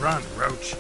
Run, Roach.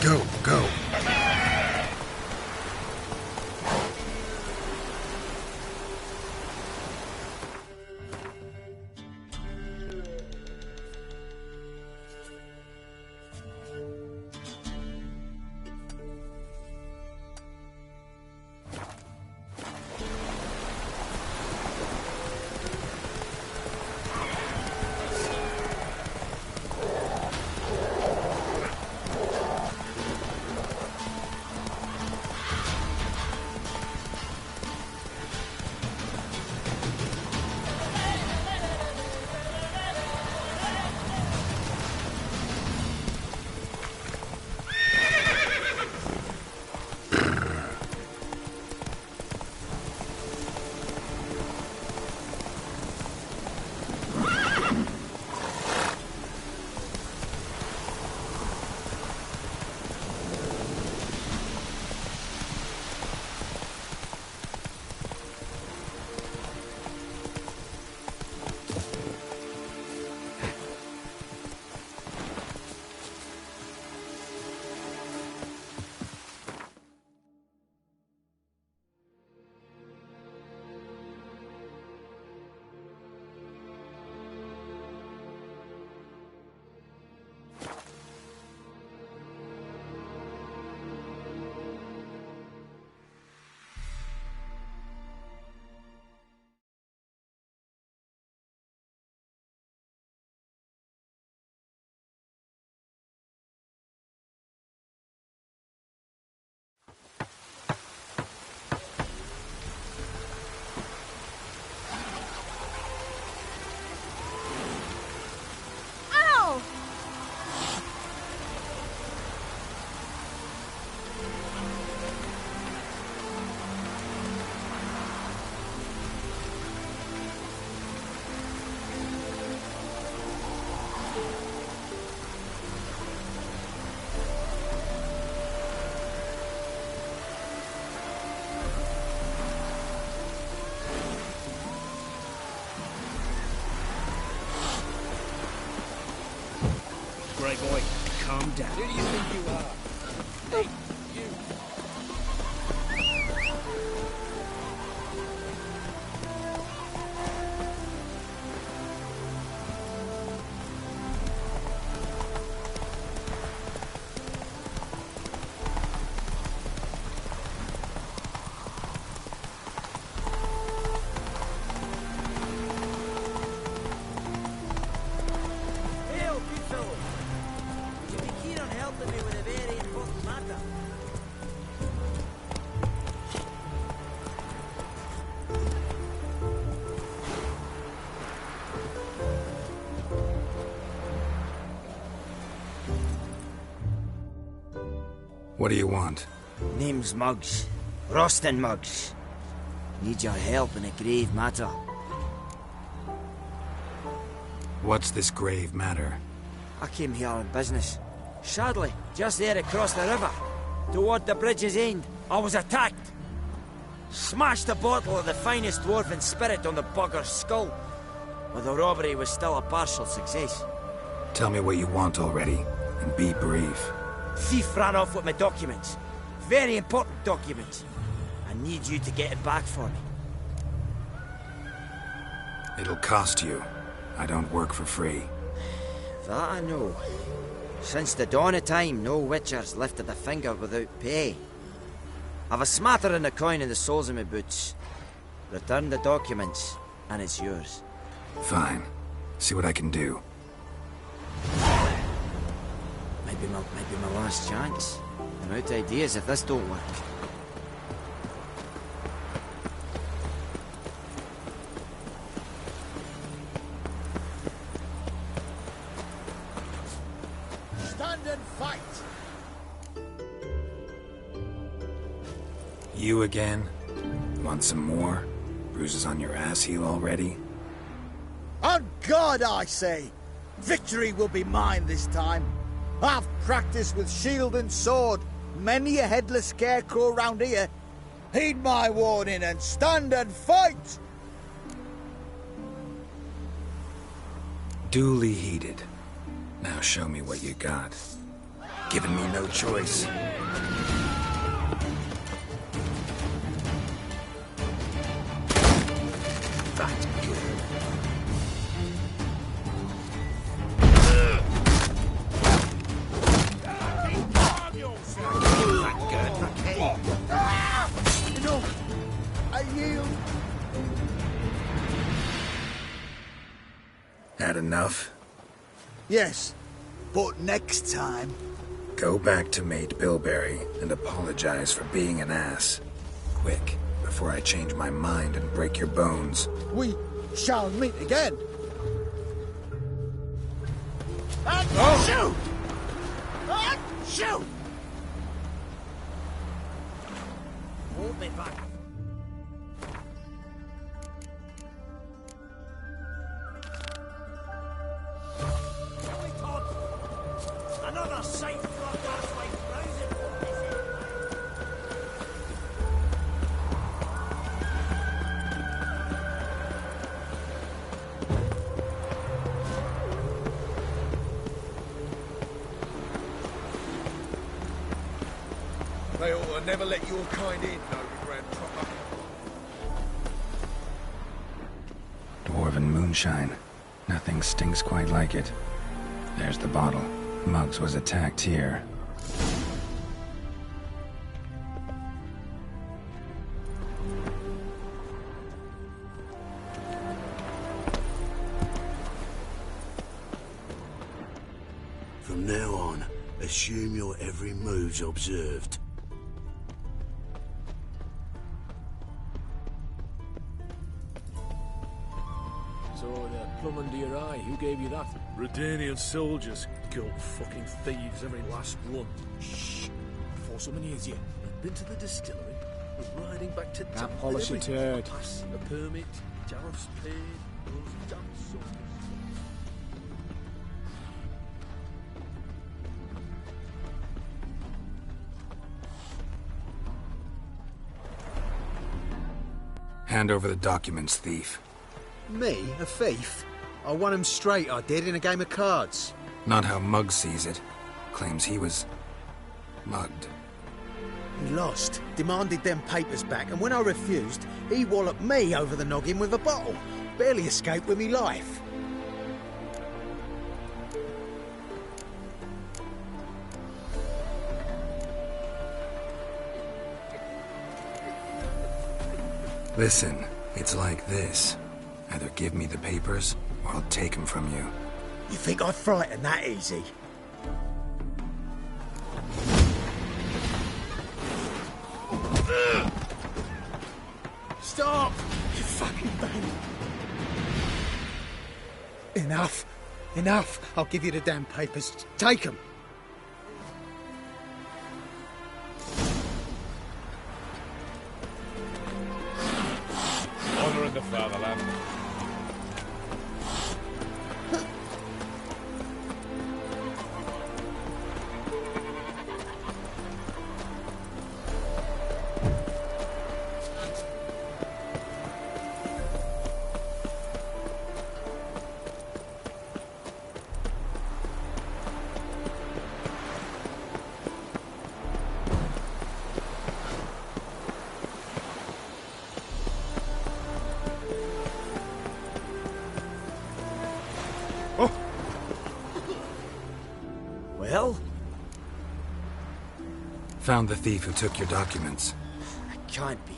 Go, go. Grey boy, calm down. Who do you think you are? Hey, you. Hail, good fellow. Would you be keen on helping me with a very important matter? What do you want? Name's Muggs. Rostin Muggs. Need your help in a grave matter. What's this grave matter? I came here on business. Sadly, just there across the river, toward the bridge's end, I was attacked. Smashed a bottle of the finest dwarven spirit on the bugger's skull. But the robbery was still a partial success. Tell me what you want already, and be brief. Thief ran off with my documents. Very important documents. I need you to get it back for me. It'll cost you. I don't work for free. That I know. Since the dawn of time, no witcher's lifted a finger without pay. I've a smattering of coin in the soles of my boots. Return the documents, and it's yours. Fine. See what I can do. Might be my last chance. I'm out of ideas if this don't work. Stand and fight! You again? Want some more? Bruises on your ass heel already? On God, I say! Victory will be mine this time. I've practiced with shield and sword. Many a headless scarecrow round here. Heed my warning and stand and fight! Duly heeded. Now show me what you got. Giving me no choice. That's good. No, I yield. Had enough? Yes, but next time... Go back to Mate Bilberry and apologize for being an ass. Quick, before I change my mind and break your bones. we shall meet again. And shoot! And shoot! Hold me back. Another sight for that's like thousand. They ought to never let your kind in, no, Grand Proper. Dwarven moonshine. Nothing stinks quite like it. There's the bottle. Muggs was attacked here. From now on, assume your every move's observed. So, the plum under your eye, who gave you that? Redanian soldiers, goat fucking thieves, every last one. Shh! Before someone hears you. I've been to the distillery. We're riding back to town. polish a Everything. turd. Pass, a permit, tariffs paid, those damn soldiers. Hand over the documents, thief. Me? A thief? I won him straight, I did, in a game of cards. Not how Muggs sees it. Claims he was... mugged. He lost, demanded them papers back, and when I refused, he walloped me over the noggin with a bottle. Barely escaped with me life. Listen, it's like this. Either give me the papers, or I'll take them from you. You think I'd frighten that easy? Stop! You fucking bang! Enough! Enough! I'll give you the damn papers. Take them! Honour in the fatherland. Found the thief who took your documents. It can't be.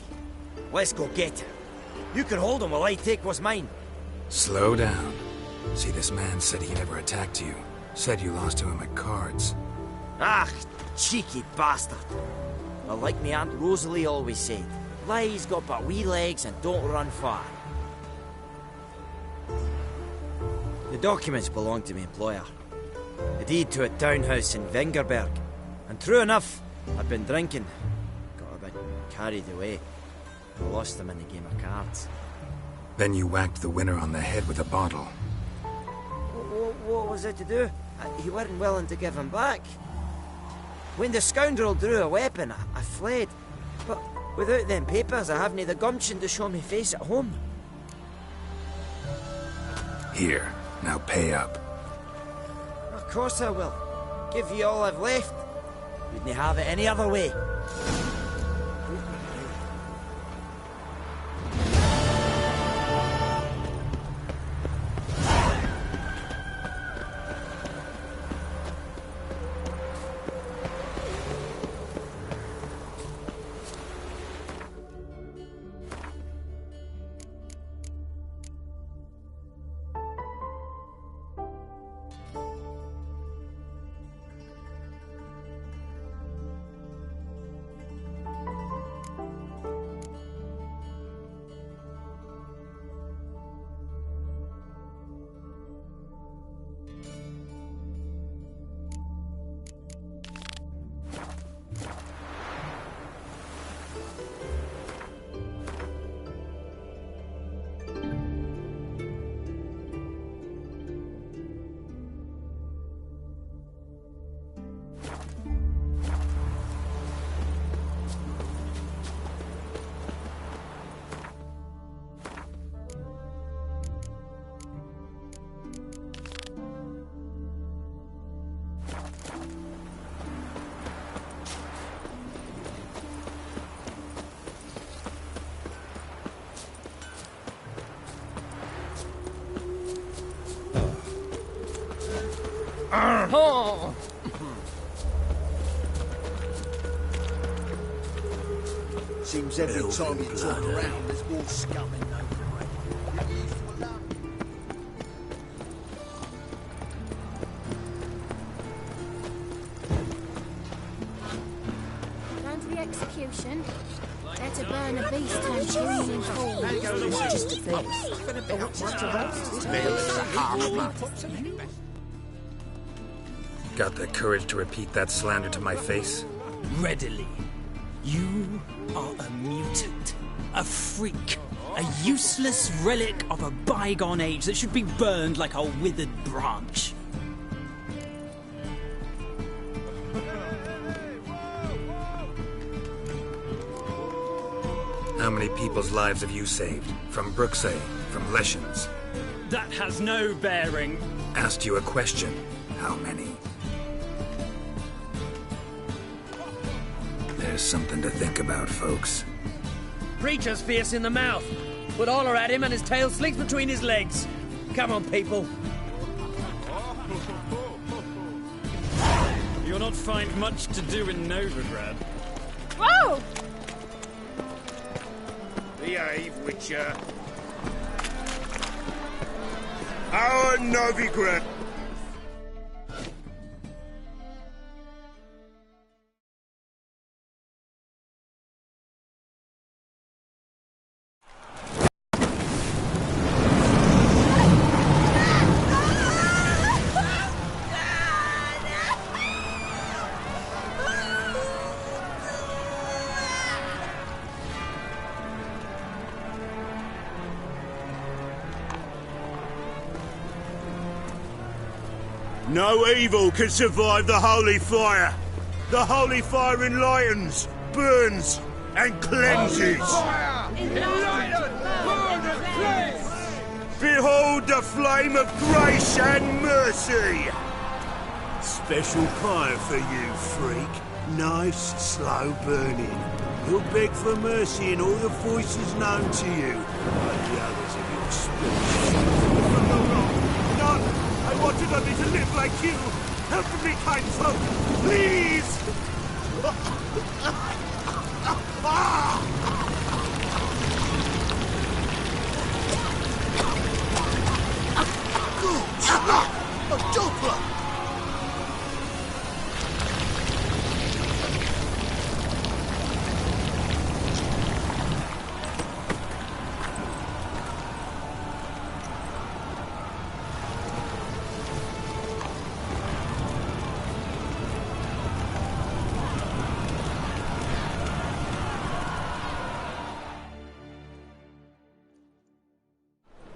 Let's go get him. You can hold him while I take what's mine. Slow down. See, this man said he never attacked you. Said you lost to him at cards. Ah, cheeky bastard. Well, like me Aunt Rosalie always said, lies got but wee legs and don't run far. The documents belong to my employer. The deed to a townhouse in Vengerberg. And true enough, I'd been drinking. Got a bit carried away. I lost them in the game of cards. Then you whacked the winner on the head with a bottle. What was it to do? He weren't willing to give him back. When the scoundrel drew a weapon, I fled. But without them papers, I haven't the gumption to show me face at home. Here, now pay up. Of course I will. Give you all I've left. Wouldn't have it any other way. Oh. Seems every time you turn around, there's more scum in Novigrad. You used to allow... Down to the execution. They're to burn a beast turned human and cold. It's just a bit. Got the courage to repeat that slander to my face? Readily. You are a mutant, a freak, a useless relic of a bygone age that should be burned like a withered branch. How many people's lives have you saved? From Bruxay, from Leshens? That has no bearing. Asked you a question. How many? There's something to think about, folks. Preacher's fierce in the mouth. Put Oller at him and his tail slinks between his legs. Come on, people. You'll not find much to do in Novigrad. Whoa! Behave, Witcher. Our Novigrad. No evil can survive the holy fire. The holy fire enlightens, burns, and cleanses. Behold the flame of grace and mercy. Special fire for you, freak. Nice, slow burning. You'll beg for mercy in all the voices known to you, like the others of your species. None. I wanted only to live like you. Help me, kind folk, please.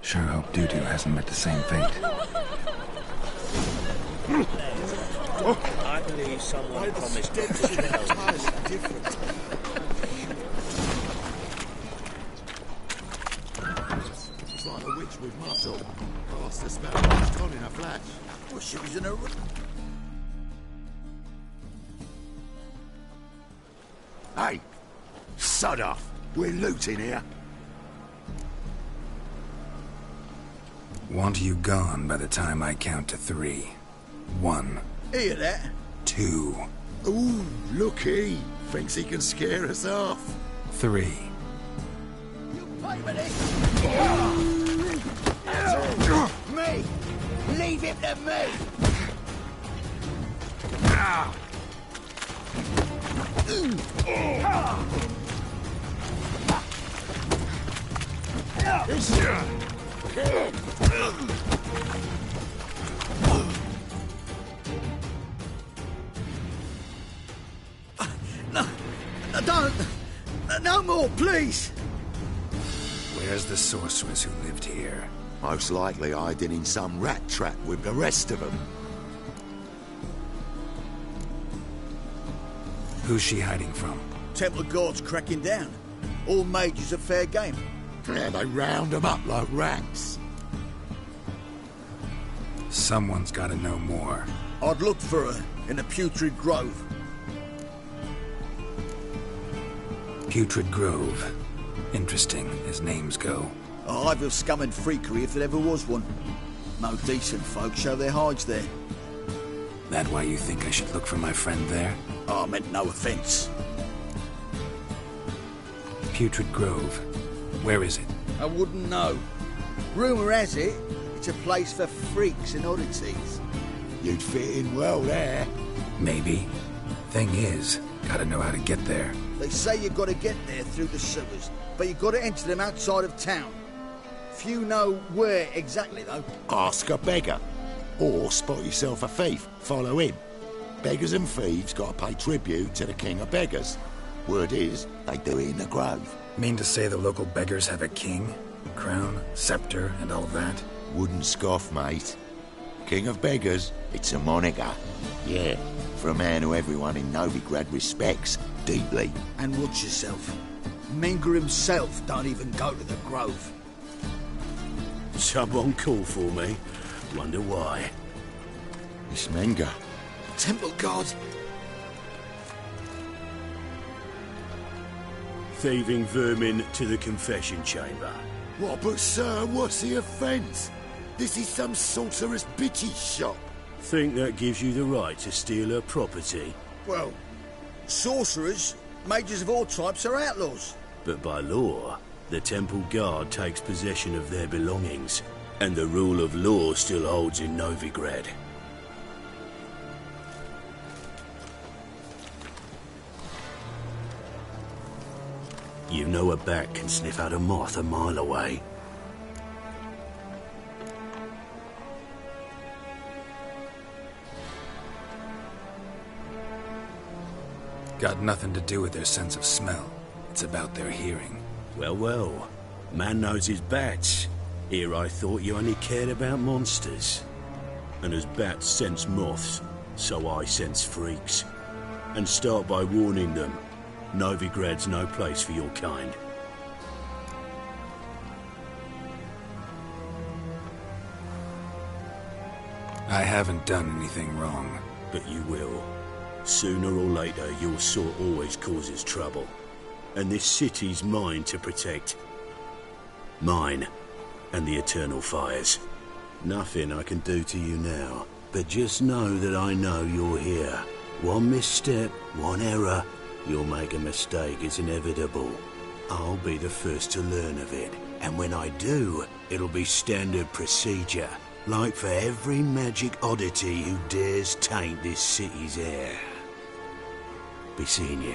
Sure hope Dudu hasn't met the same fate. I believe someone promised me different. It's like a witch with muscle. Past the smell of gone in a flash. Well, she was in a... Hey! Sod off! We're looting here. Want you gone by the time I count to 3. 1. Hear that? 2. Ooh, look he! Thinks he can scare us off. 3. You pay me this! Me! Leave him to me! Don't! No more, please! Where's the sorceress who lived here? Most likely hiding in some rat trap with the rest of them. Who's she hiding from? Temple Guard's cracking down. All mages are fair game. Yeah, they round them up like rats. Someone's gotta know more. I'd look for her in the Putrid Grove. Putrid Grove. Interesting, as names go. A hive of scum and freakery if there ever was one. No decent folk show their hides there. That why you think I should look for my friend there? I meant no offence. Putrid Grove. Where is it? I wouldn't know. Rumour has it, it's a place for freaks and oddities. You'd fit in well there. Maybe. Thing is, gotta know how to get there. They say you gotta get there through the sewers, but you gotta enter them outside of town. Few know where exactly, though. Ask a beggar. Or spot yourself a thief. Follow him. Beggars and thieves gotta pay tribute to the king of beggars. Word is, they do it in the grove. Mean to say the local beggars have a king? Crown, scepter, and all that? Wouldn't scoff, mate. King of beggars, it's a moniker. Yeah, for a man who everyone in Novigrad respects deeply. And watch yourself. Menger himself don't even go to the grove. Someone call for me. Wonder why. It's Menger. Temple Guard. Thieving vermin to the confession chamber. What, but sir, what's the offence? This is some sorcerer's bitchy shop. Think that gives you the right to steal her property? Well, sorcerers, mages of all types are outlaws. But by law, the Temple Guard takes possession of their belongings, and the rule of law still holds in Novigrad. You know a bat can sniff out a moth a mile away. Got nothing to do with their sense of smell. It's about their hearing. Well, well. Man knows his bats. Here I thought you only cared about monsters. And as bats sense moths, so I sense freaks. And start by warning them. Novigrad's no place for your kind. I haven't done anything wrong. But you will. Sooner or later, your sort always causes trouble. And this city's mine to protect. Mine and the Eternal Fires. Nothing I can do to you now. But just know that I know you're here. One misstep, one error, you'll make a mistake, it's inevitable. I'll be the first to learn of it. And when I do, it'll be standard procedure. Like for every magic oddity who dares taint this city's air. Be seeing you.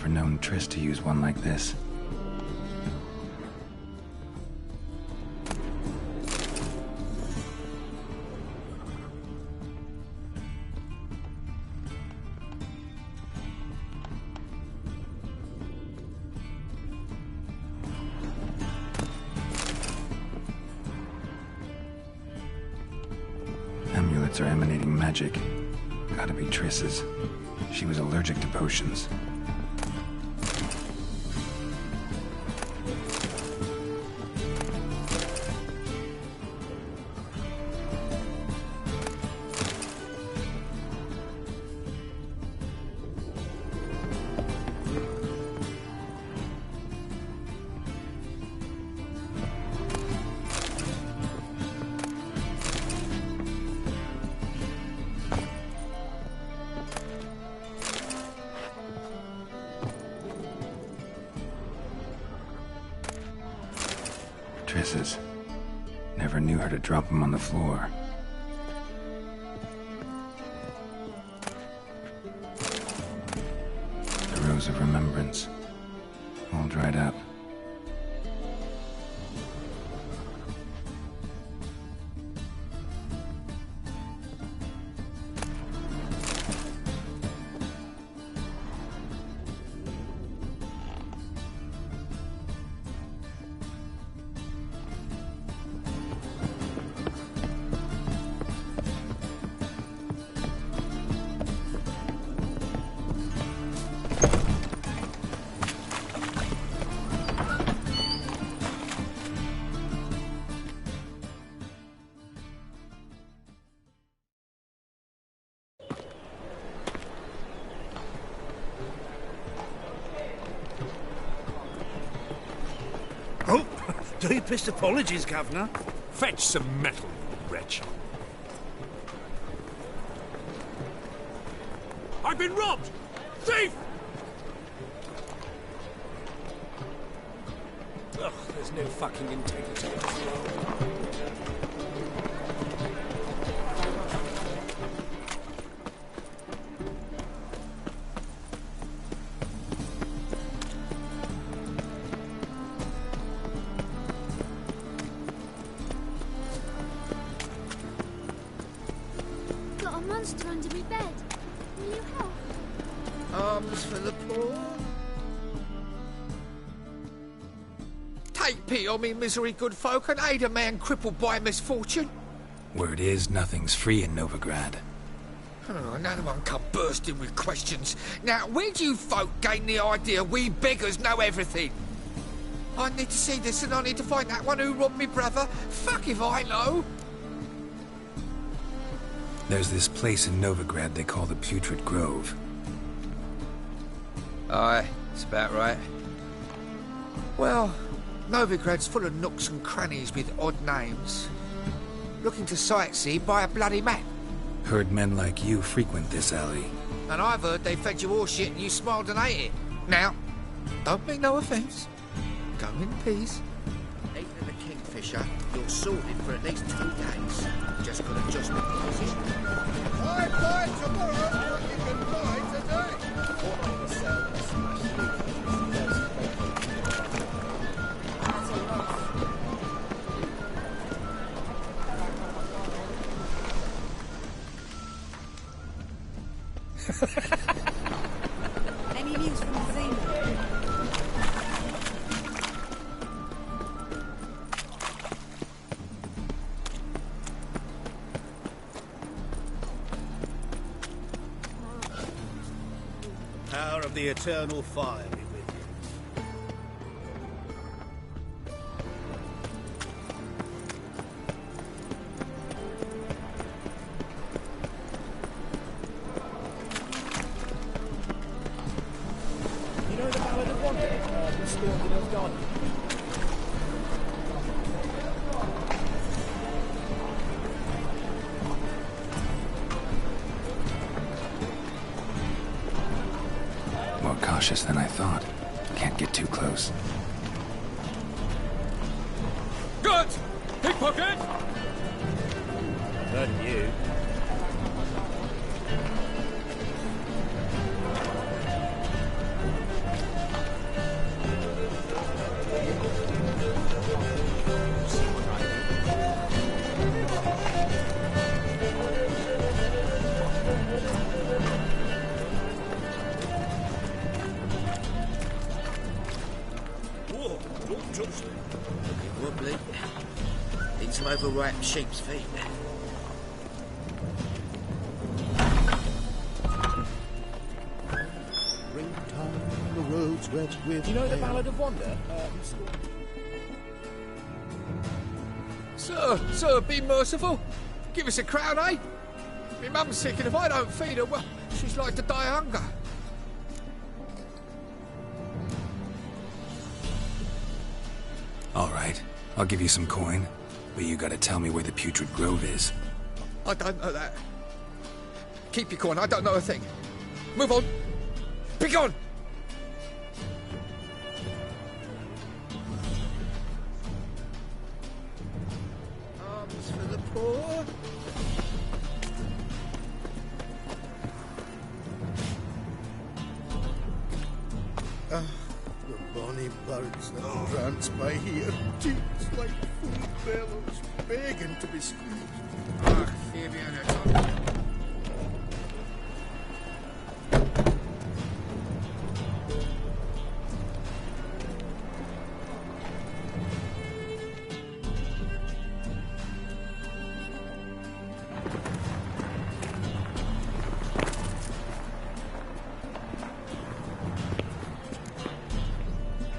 never known Triss to use one like this. Amulets are emanating magic. Gotta be Triss's. She was allergic to potions. Triss's. Never knew her to drop them on the floor. The Rose of Remembrance. All dried up. Deepest apologies, Governor. Fetch some metal, wretch. I've been robbed! Thief! Ugh, there's no fucking integrity in this world. Got a monster under me bed. Will you help? Arms for the poor. Take pity on me, misery, good folk, and aid a man crippled by misfortune. Word is, nothing's free in Novigrad. Oh, another one come bursting with questions. Now, where do you folk gain the idea we beggars know everything? I need to see this and I need to find that one who robbed me brother. Fuck if I know. There's this place in Novigrad they call the Putrid Grove. Aye, it's about right. Well, Novigrad's full of nooks and crannies with odd names. Looking to sightsee, buy a bloody map. Heard men like you frequent this alley. And I've heard they fed you all shit and you smiled and ate it. Now, don't make no offence. Go in peace. Eating the Kingfisher, you're sorted for at least 2 days. Just got to adjust the position. I buy tomorrow what you can buy today. Any news from the Zane? Power of the eternal fire be with you. You know the Ballad of Wonder, the Storm of God? More cautious than I thought. Can't get too close. Good! Pickpocket! Not you. some overripe sheep's feet. Springtime, the roads wet with... You know the Ballad of Wonder? Sir, be merciful. Give us a crown, eh? My mum's sick, and if I don't feed her, well, she's like to die of hunger. All right, I'll give you some coin, but you gotta tell me where the Putrid Grove is. I don't know that. Keep your coin, I don't know a thing. Move on. Be gone! Arms for the poor. The bonny birds that prance by here, cheeks like full bellows, begging to be squeezed. Ah, Fabian,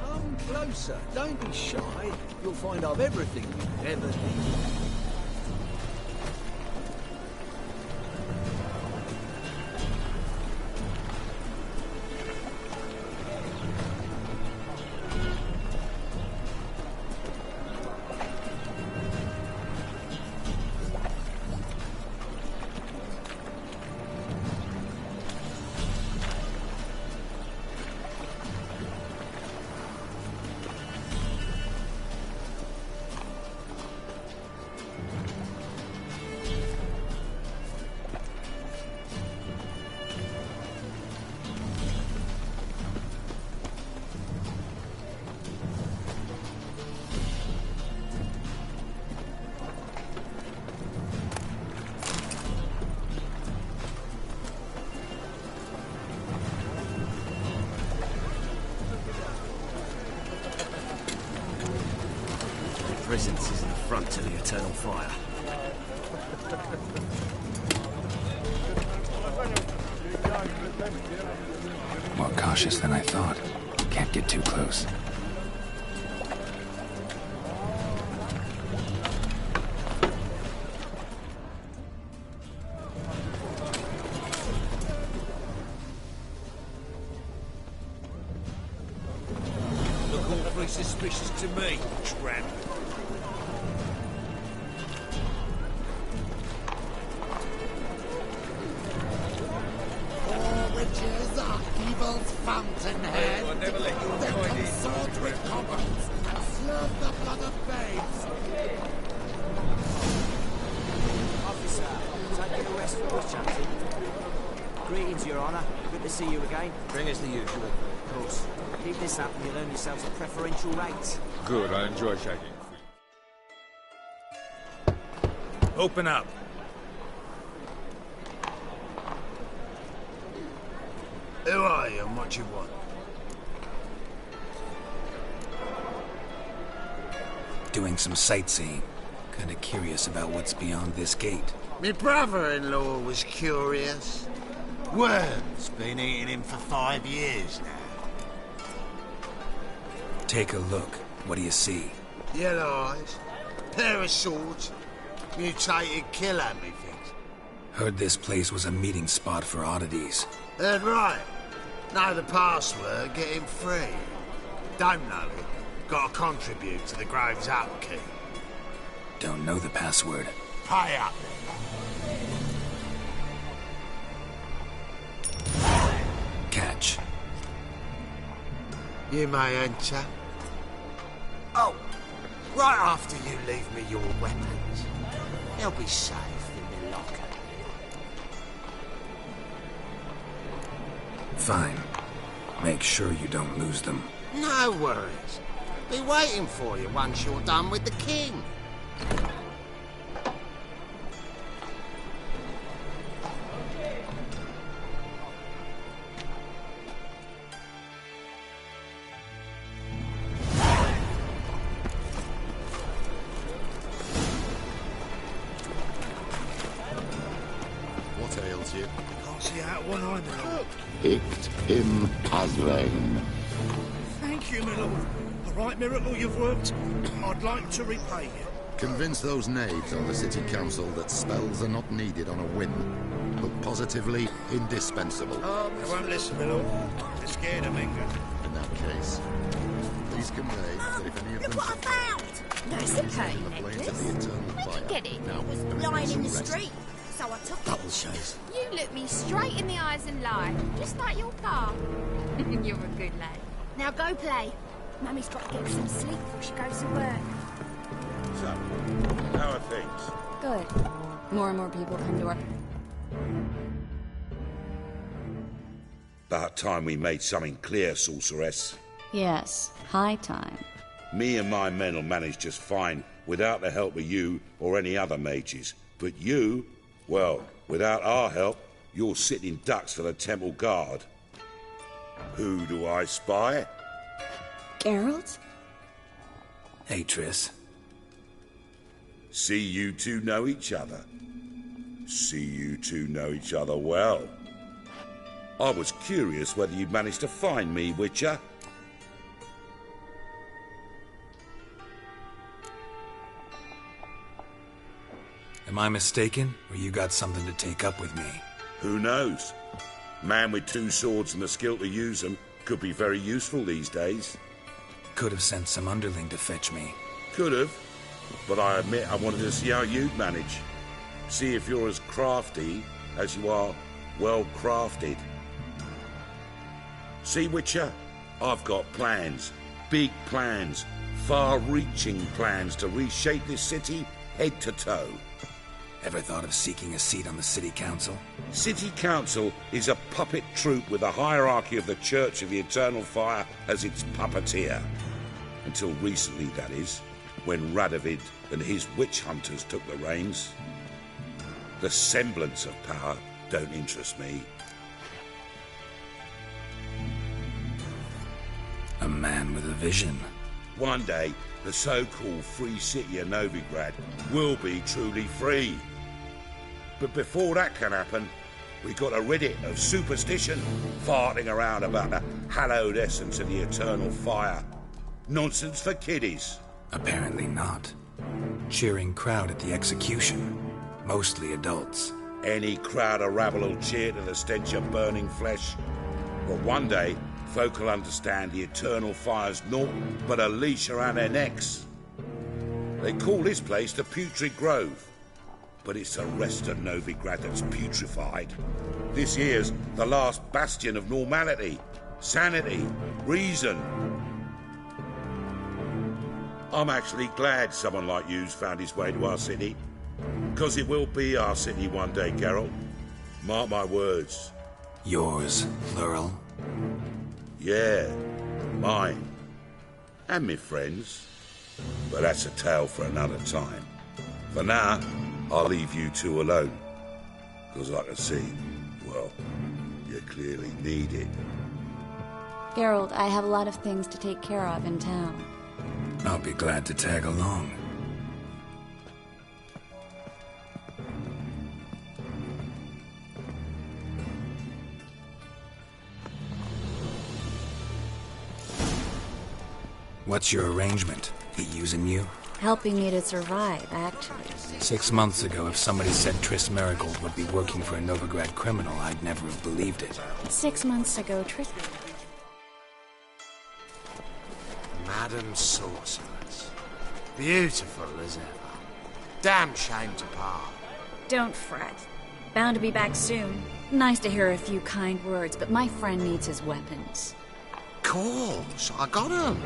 Come closer. Don't be shy. You'll find I've everything you ever need. Presence is an affront to the eternal fire. More cautious than I thought. Can't get too close. Look awfully suspicious to me, tramp. Witches are evil's fountainhead. I'll never let you They avoid it. consort with commons and slurp the blood of babes. Officer, taking a rest for chatting. Greetings, Your Honour. Good to see you again. Bring us the usual. Of course. Keep this up and you'll earn yourselves a preferential rate. Good, I enjoy shaking. Open up. Who are you and what you want? Doing some sightseeing. Kinda curious about what's beyond this gate. My brother-in-law was curious. Worm's been eating him for 5 years now. Take a look. What do you see? Yellow eyes, pair of swords, mutated killer, methinks. Heard this place was a meeting spot for oddities. Heard right. Know the password, get him free. Don't know it, gotta contribute to the Grove's upkeep. Don't know the password. Pay up. Catch. You may enter. Oh, right after you leave me your weapons. They'll be safe in the locker. Fine. Make sure you don't lose them. No worries. Be waiting for you once you're done with the king. ship. Can't see out one eye, my lord. Ict him Azrain. Thank you, my lord. A right miracle you've worked. I'd like to repay you. Convince those knaves on the city council that spells are not needed on a whim, but positively indispensable. They won't listen, my lord. They're scared of Minga. In that case, please convey that if any of them... Look what I found! That's a cane necklace. Where'd you get it? It was lying in the street, so I took it. Double shows. You look me straight in the eyes and lie, just like your pa. You're a good lad. Now go play. Mummy's got to get some sleep before she goes to work. So, how are things? Good. More and more people come to our... About time we made something clear, sorceress. Yes, high time. Me and my men will manage just fine without the help of you or any other mages. But you, well, without our help, you're sitting ducks for the temple guard. Who do I spy? Geralt? Hey, Triss. See you two know each other. See you two know each other well. I was curious whether you'd managed to find me, Witcher. Am I mistaken, or you got something to take up with me? Who knows? Man with two swords and the skill to use them could be very useful these days. Could have sent some underling to fetch me. Could have, but I admit I wanted to see how you'd manage. See if you're as crafty as you are well-crafted. See, Witcher, I've got plans. Big plans. Far-reaching plans to reshape this city head to toe. Ever thought of seeking a seat on the city council? City council is a puppet troupe with a hierarchy of the Church of the Eternal Fire as its puppeteer. Until recently, that is, when Radovid and his witch hunters took the reins. The semblance of power don't interest me. A man with a vision. One day, the so-called free city of Novigrad will be truly free. But before that can happen, we got to rid it of superstition, farting around about the hallowed essence of the eternal fire. Nonsense for kiddies. Apparently not. Cheering crowd at the execution. Mostly adults. Any crowd of rabble will cheer to the stench of burning flesh. But one day, folk will understand the eternal fire's naught but a leash around their necks. They call this place the Putrid Grove, but it's the rest of Novigrad that's putrefied. This here's the last bastion of normality, sanity, reason. I'm actually glad someone like you's found his way to our city, because it will be our city one day, Geralt. Mark my words. Yours, plural? Yeah, mine. And me friends. But that's a tale for another time. For now, I'll leave you two alone. Because I can see, well, you clearly need it. Geralt, I have a lot of things to take care of in town. I'll be glad to tag along. What's your arrangement? He using you? Helping me to survive, actually. 6 months ago, if somebody said Triss Merigold would be working for a Novigrad criminal, I'd never have believed it. 6 months ago, Triss... Madam Sorceress. Beautiful as ever. Damn shame to part. Don't fret. Bound to be back soon. Nice to hear a few kind words, but my friend needs his weapons. Course, I got 'em.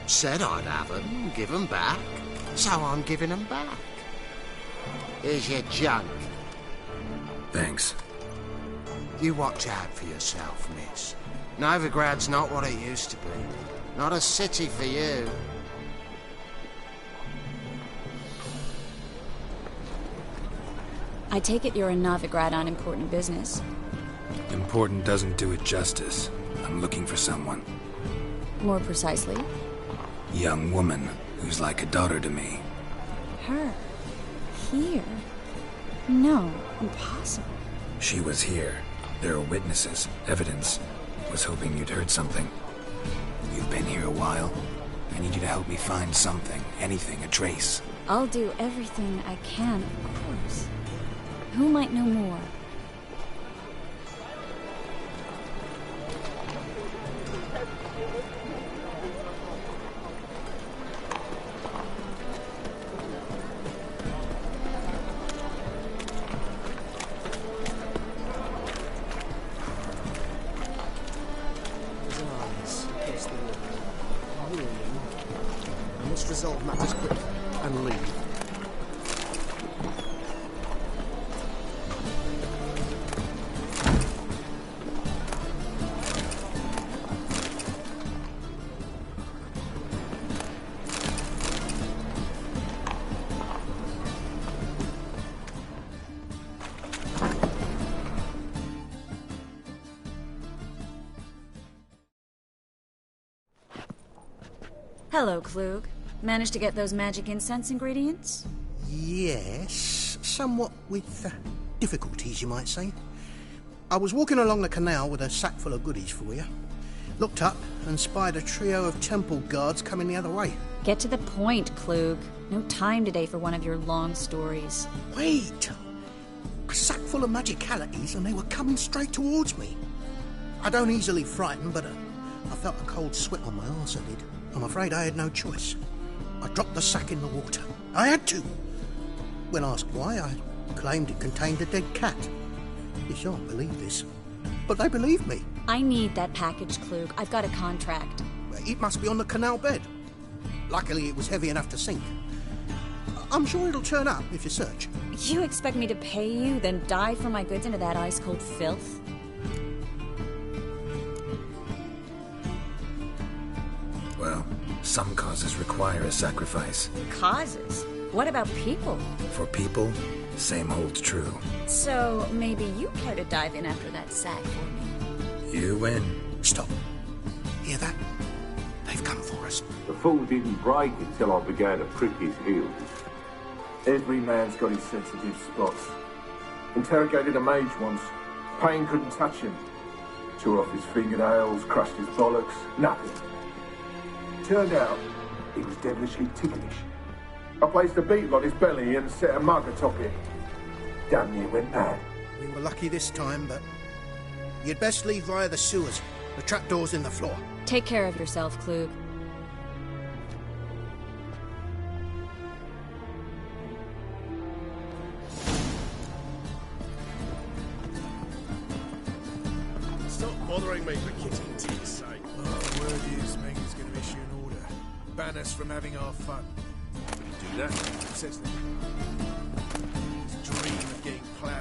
Said I'd have 'em, give 'em back. So I'm giving 'em back. Here's your junk. Thanks. You watch out for yourself, miss. Novigrad's not what it used to be. Not a city for you. I take it you're in Novigrad on important business. Important doesn't do it justice. I'm looking for someone. More precisely? Young woman who's like a daughter to me. Her? Here? No, impossible. She was here. There are witnesses, evidence. Was hoping you'd heard something. You've been here a while. I need you to help me find something, anything, a trace. I'll do everything I can, of course. Who might know more? Resolve matters quickly and leave. Hello, Klug. Managed to get those magic incense ingredients? Yes, somewhat with difficulties, you might say. I was walking along the canal with a sack full of goodies for you. Looked up and spied a trio of temple guards coming the other way. Get to the point, Klug. No time today for one of your long stories. Wait! A sack full of magicalities and they were coming straight towards me. I don't easily frighten, but I felt a cold sweat on my arse, I did. I'm afraid I had no choice. I dropped the sack in the water. I had to. When asked why, I claimed it contained a dead cat. You shan't believe this, but they believed me. I need that package, Klug. I've got a contract. It must be on the canal bed. Luckily, it was heavy enough to sink. I'm sure it'll turn up if you search. You expect me to pay you, then dive for my goods into that ice-cold filth? Well, some causes require a sacrifice. Causes? What about people? For people, same holds true. So, maybe you care to dive in after that sack for me? You win. Stop. Hear that? They've come for us. The fool didn't break until I began to prick his heels. Every man's got his sensitive spots. Interrogated a mage once. Pain couldn't touch him. Tore off his fingernails, crushed his bollocks, nothing. Turned out, he was devilishly ticklish. I placed a beetle on his belly and set a mug atop it. Damn near went mad. We were lucky this time, but you'd best leave via the sewers. The trapdoor's in the floor. Take care of yourself, Klug. Stop bothering me for kitchen tea's sake. Oh, the word is Meg's going to issue an order. Ban us from having our fun. Will you do that? Who says that? It's a dream of getting ploughed.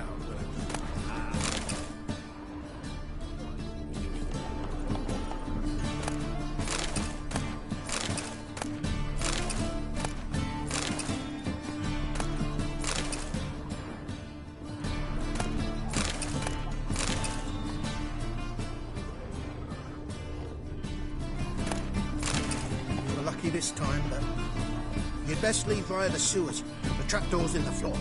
This time, but you'd best leave via the sewers. The trapdoor's in the floor.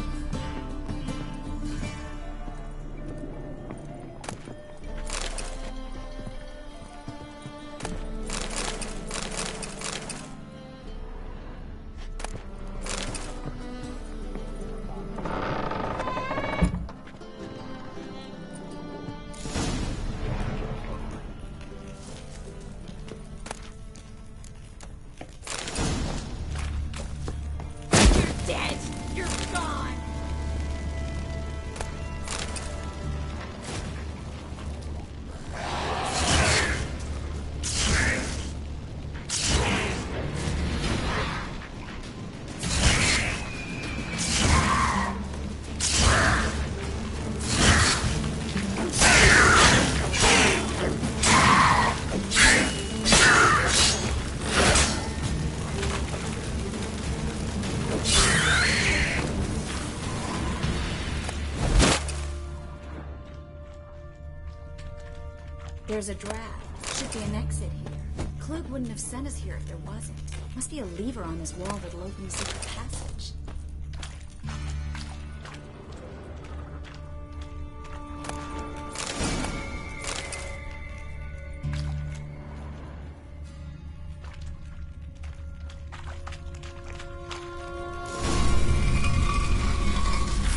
There's a draft. Should be an exit here. Klug wouldn't have sent us here if there wasn't. Must be a lever on this wall that'll open the secret passage.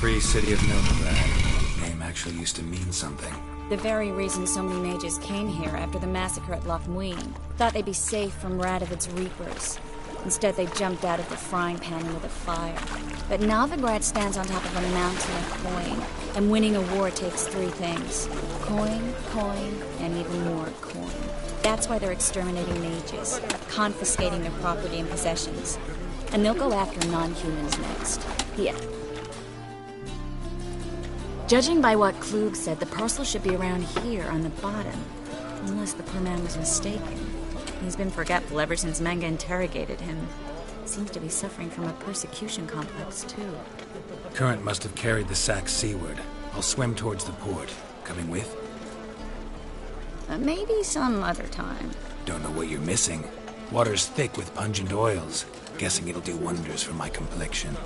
Free City of Novigrad. Name actually used to mean something. The very reason so many mages came here after the massacre at Loch Muin. Thought they'd be safe from Radovid's reapers. Instead, they jumped out of the frying pan into the fire. But Novigrad stands on top of a mountain of coin, and winning a war takes three things. Coin, coin, and even more coin. That's why they're exterminating mages, confiscating their property and possessions. And they'll go after non-humans next. Yeah. Judging by what Klug said, the parcel should be around here on the bottom. Unless the poor man was mistaken. He's been forgetful ever since Manga interrogated him. Seems to be suffering from a persecution complex, too. Current must have carried the sack seaward. I'll swim towards the port. Coming with? Maybe some other time. Don't know what you're missing. Water's thick with pungent oils. Guessing it'll do wonders for my complexion.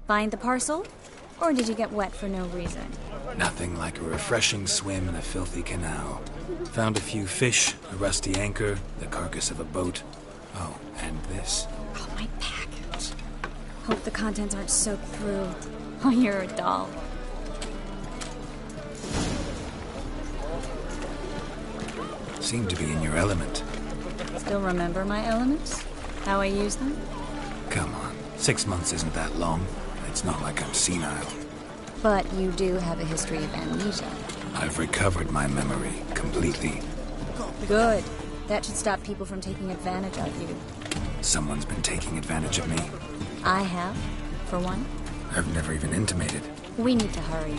Find the parcel? Or did you get wet for no reason? Nothing like a refreshing swim in a filthy canal. Found a few fish, a rusty anchor, the carcass of a boat. Oh, and this. Oh, my package. Hope the contents aren't soaked through. Oh, you're a doll. Seem to be in your element. Still remember my elements? How I use them? Come on. 6 months isn't that long. It's not like I'm senile. But you do have a history of amnesia. I've recovered my memory completely. Good. That should stop people from taking advantage of you. Someone's been taking advantage of me. I have, for one. I've never even intimated. We need to hurry.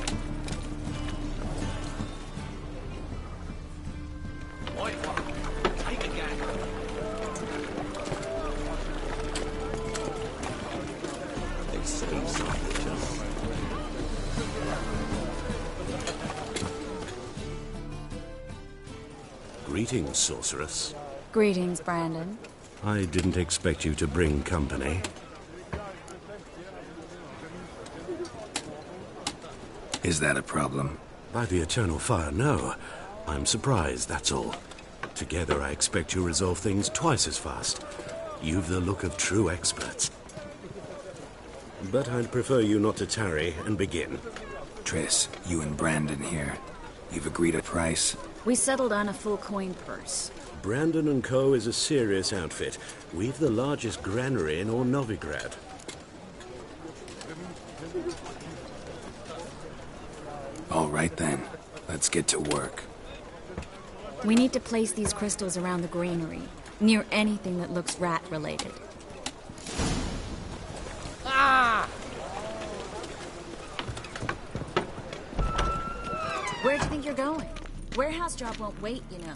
Greetings, sorceress. Greetings, Brandon. I didn't expect you to bring company. Is that a problem? By the eternal fire, no. I'm surprised, that's all. Together, I expect you resolve things twice as fast. You've the look of true experts. But I'd prefer you not to tarry and begin. Triss, you and Brandon here. You've agreed a price? We settled on a full coin purse. Brandon & Co. is a serious outfit. We've the largest granary in all Novigrad. All right then. Let's get to work. We need to place these crystals around the granary, near anything that looks rat-related. Ah! Where do you think you're going? Warehouse job won't wait, you know.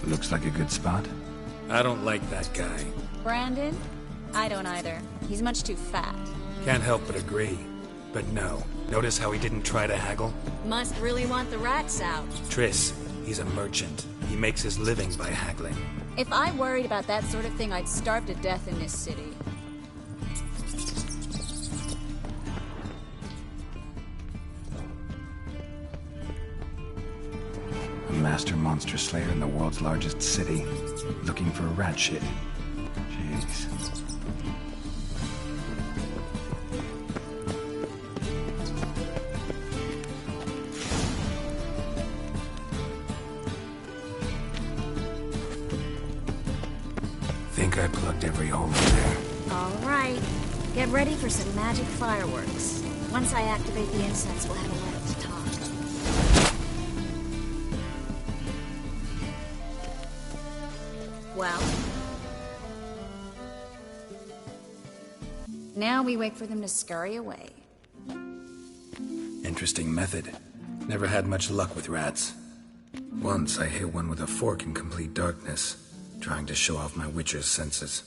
Looks like a good spot. I don't like that guy. Brandon? I don't either. He's much too fat. Can't help but agree. But no. Notice how he didn't try to haggle? Must really want the rats out. Triss, he's a merchant. He makes his living by haggling. If I worried about that sort of thing, I'd starve to death in this city. A master monster slayer in the world's largest city. Looking for rat shit. Jeez. Think I plugged every hole in there. All right. Get ready for some magic fireworks. Once I activate the incense, we'll have a right to talk. Well? Now we wait for them to scurry away. Interesting method. Never had much luck with rats. Once I hit one with a fork in complete darkness, trying to show off my witcher's senses.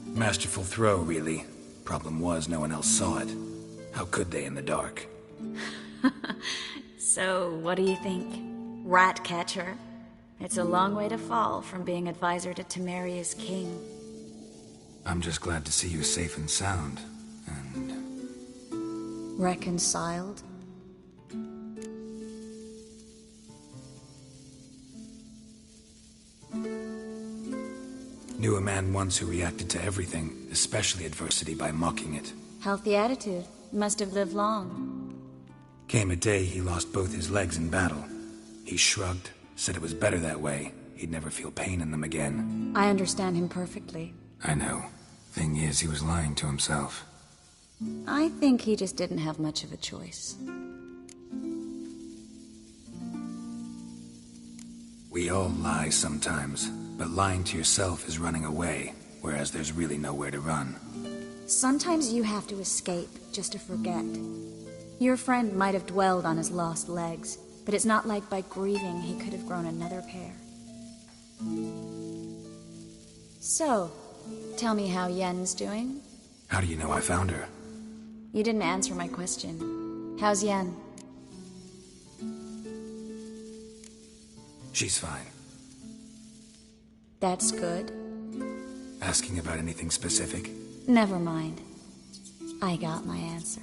Masterful throw, really. Problem was, no one else saw it. How could they in the dark? So, what do you think? Rat catcher? It's a long way to fall from being advisor to Temeria's king. I'm just glad to see you safe and sound. And... Reconciled? Knew a man once who reacted to everything, especially adversity, by mocking it. Healthy attitude. Must have lived long. Came a day he lost both his legs in battle. He shrugged, said it was better that way. He'd never feel pain in them again. I understand him perfectly. I know. Thing is, he was lying to himself. I think he just didn't have much of a choice. We all lie sometimes, but lying to yourself is running away, whereas there's really nowhere to run. Sometimes you have to escape, just to forget. Your friend might have dwelled on his lost legs, but it's not like by grieving he could have grown another pair. So, tell me how Yen's doing? How do you know I found her? You didn't answer my question. How's Yen? She's fine. That's good. Asking about anything specific? Never mind. I got my answer.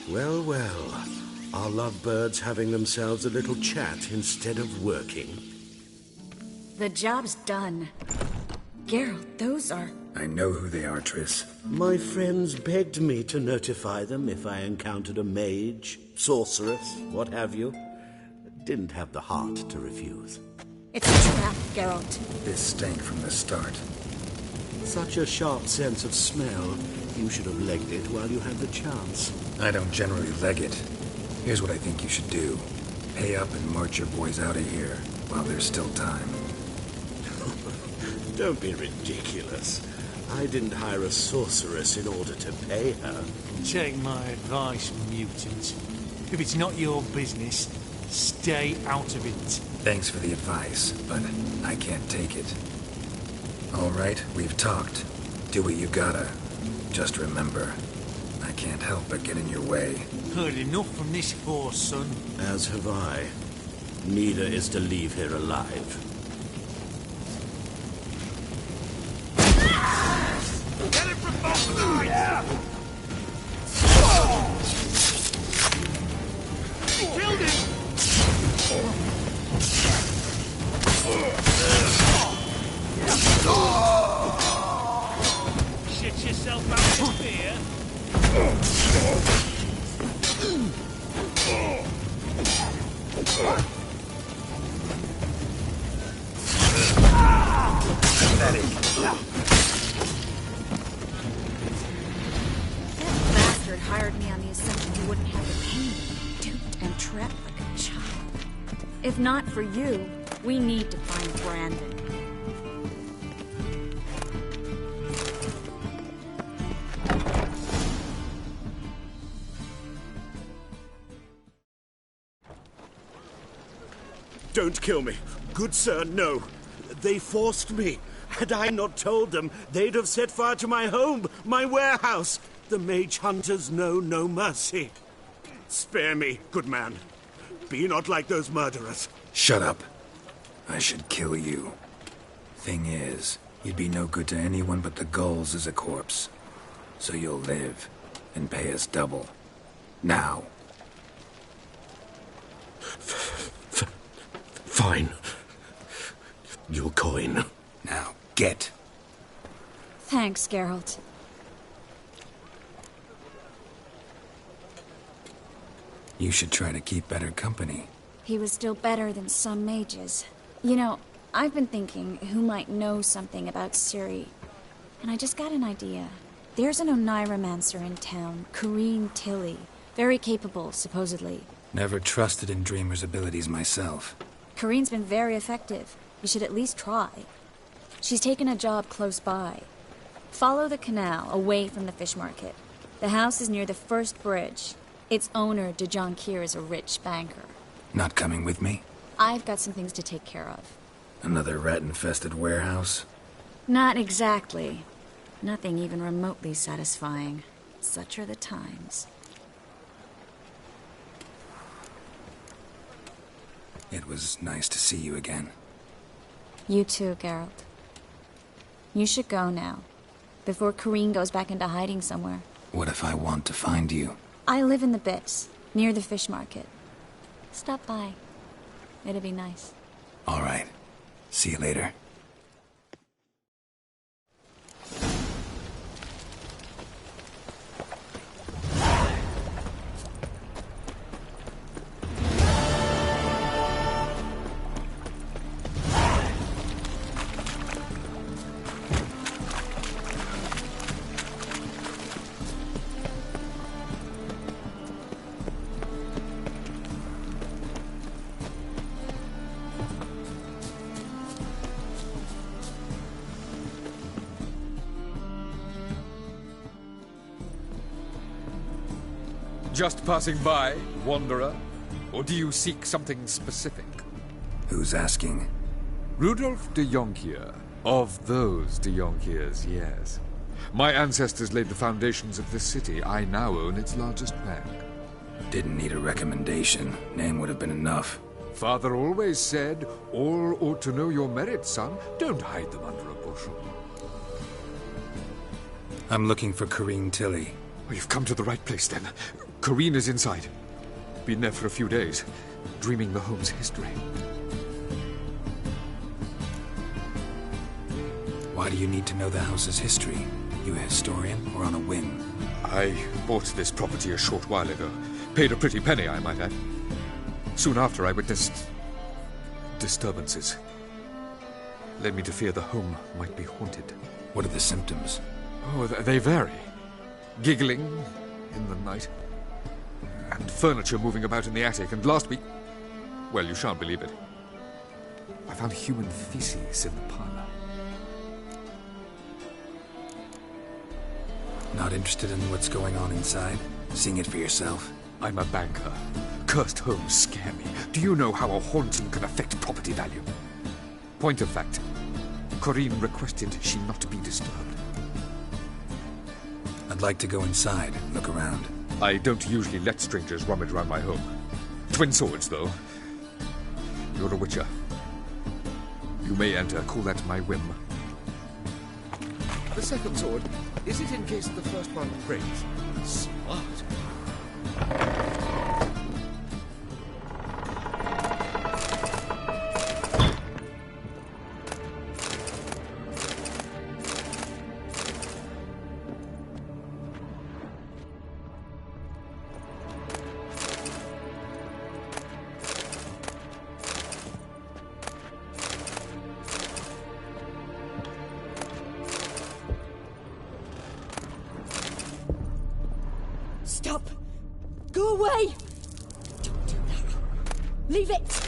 Well, well. Our lovebirds having themselves a little chat instead of working. The job's done. Geralt, those are... I know who they are, Triss. My friends begged me to notify them if I encountered a mage, sorceress, what have you. Didn't have the heart to refuse. It's a trap, Geralt. This stank from the start. Such a sharp sense of smell. You should have legged it while you had the chance. I don't generally leg it. Here's what I think you should do. Pay up and march your boys out of here while there's still time. Don't be ridiculous. I didn't hire a sorceress in order to pay her. Take my advice, mutant. If it's not your business, stay out of it. Thanks for the advice, but I can't take it. All right, we've talked. Do what you gotta. Just remember, I can't help but get in your way. Heard enough from this horse, son. As have I. Neither is to leave here alive. Get it from both sides! Yeah. Killed him! Shit yourself out of fear. That bastard hired me on the assumption you wouldn't have the pain. Duped and trapped like a child. If not for you, we need to find Brandon. Don't kill me. Good sir, no. They forced me. Had I not told them, they'd have set fire to my home, my warehouse. The mage hunters know no mercy. Spare me, good man. Be not like those murderers. Shut up. I should kill you. Thing is, you'd be no good to anyone but the gulls as a corpse. So you'll live and pay us double. Now. Fine. Your coin. Now, get. Thanks, Geralt. You should try to keep better company. He was still better than some mages. You know, I've been thinking who might know something about Ciri. And I just got an idea. There's an Oneiromancer in town, Corrine Tilly. Very capable, supposedly. Never trusted in Dreamer's abilities myself. Corrine's been very effective. You should at least try. She's taken a job close by. Follow the canal, away from the fish market. The house is near the first bridge. Its owner, de Jonquier, is a rich banker. Not coming with me? I've got some things to take care of. Another rat-infested warehouse? Not exactly. Nothing even remotely satisfying. Such are the times. It was nice to see you again. You too, Geralt. You should go now, before Corrine goes back into hiding somewhere. What if I want to find you? I live in the Bits, near the fish market. Stop by. It'd be nice. All right. See you later. Just passing by, wanderer? Or do you seek something specific? Who's asking? Rudolf de Jonquier. Of those de Jonquiers, yes. My ancestors laid the foundations of this city. I now own its largest bank. Didn't need a recommendation. Name would have been enough. Father always said, all ought to know your merits, son. Don't hide them under a bushel. I'm looking for Corrine Tilly. Oh, you've come to the right place, then. Corrine is inside. Been there for a few days, dreaming the home's history. Why do you need to know the house's history? You a historian or on a whim? I bought this property a short while ago. Paid a pretty penny, I might add. Soon after, I witnessed disturbances. Led me to fear the home might be haunted. What are the symptoms? Oh, they vary. Giggling in the night. And furniture moving about in the attic. And last week... well, you shan't believe it. I found human feces in the parlor. Not interested in what's going on inside? Seeing it for yourself? I'm a banker. Cursed homes scare me. Do you know how a haunting can affect property value? Point of fact, Corrine requested she not be disturbed. I'd like to go inside, look around. I don't usually let strangers rummage around my home. Twin swords, though. You're a witcher. You may enter, call that my whim. The second sword, is it in case the first one breaks? Smart. Stop! Go away! Don't do that. Leave it!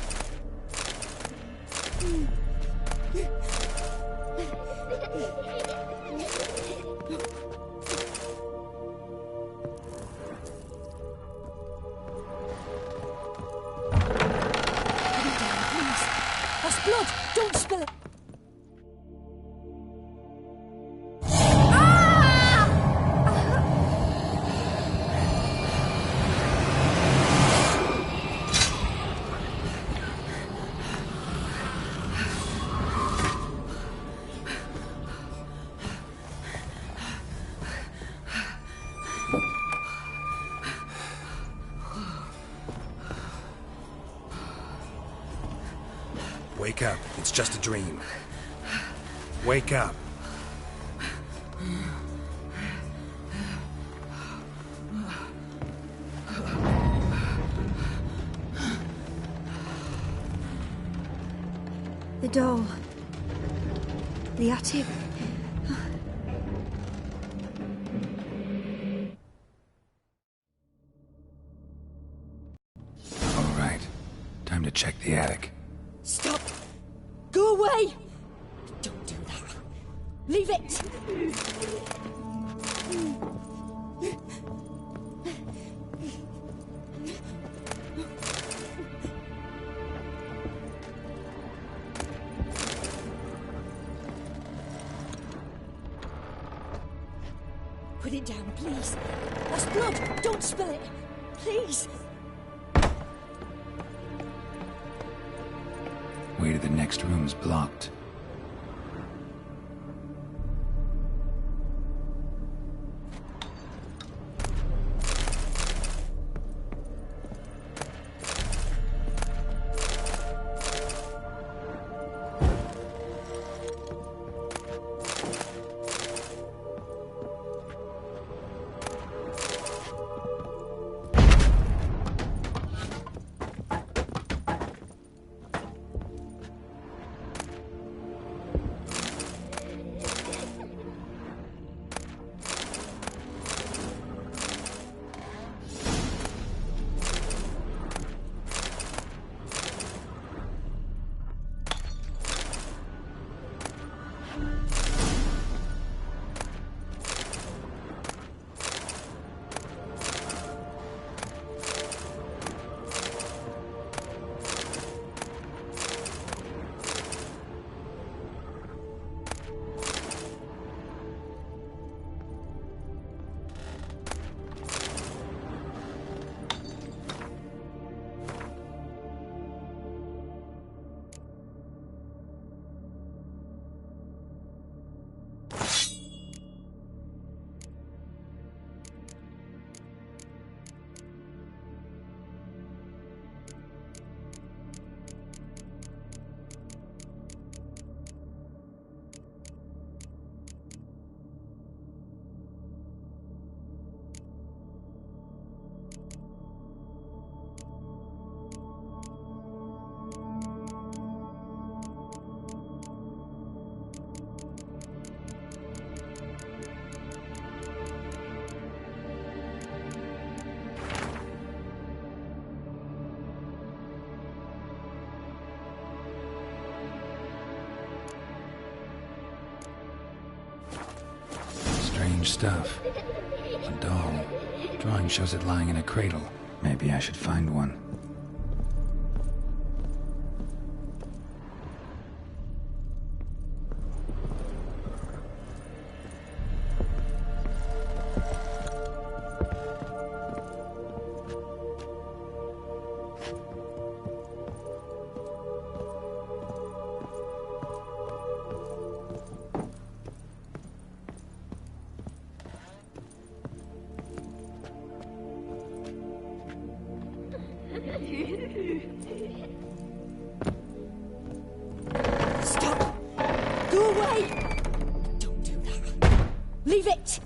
just a dream. Wake up. The doll. The attic. All right. Time to check the attic. Stop! Go away! Don't do that. Leave it! Put it down, please. That's blood. Don't spill it. Please. Way to the next room's blocked. Strange stuff. A doll. Drawing shows it lying in a cradle. Maybe I should find one. Stop! Go away! Don't do that. Leave it!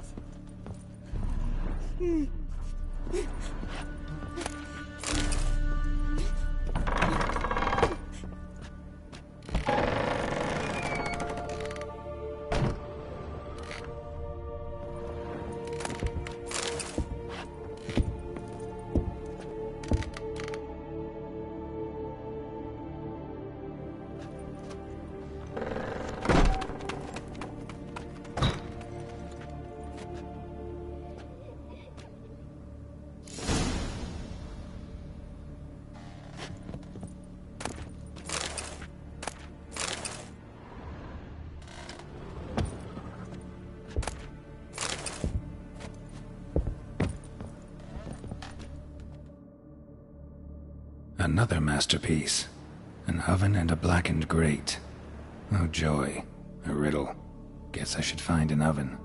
Another masterpiece. An oven and a blackened grate. Oh joy. A riddle. Guess I should find an oven.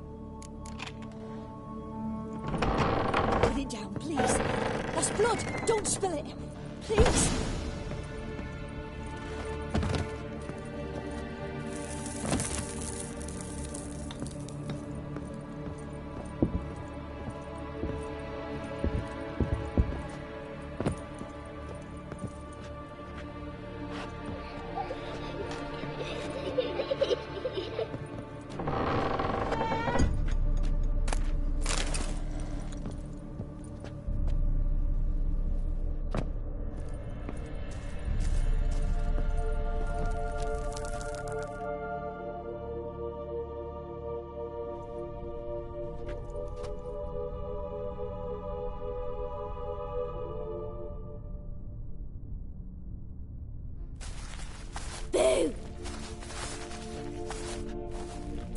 Put it down, please. That's blood. Don't spill it. Please.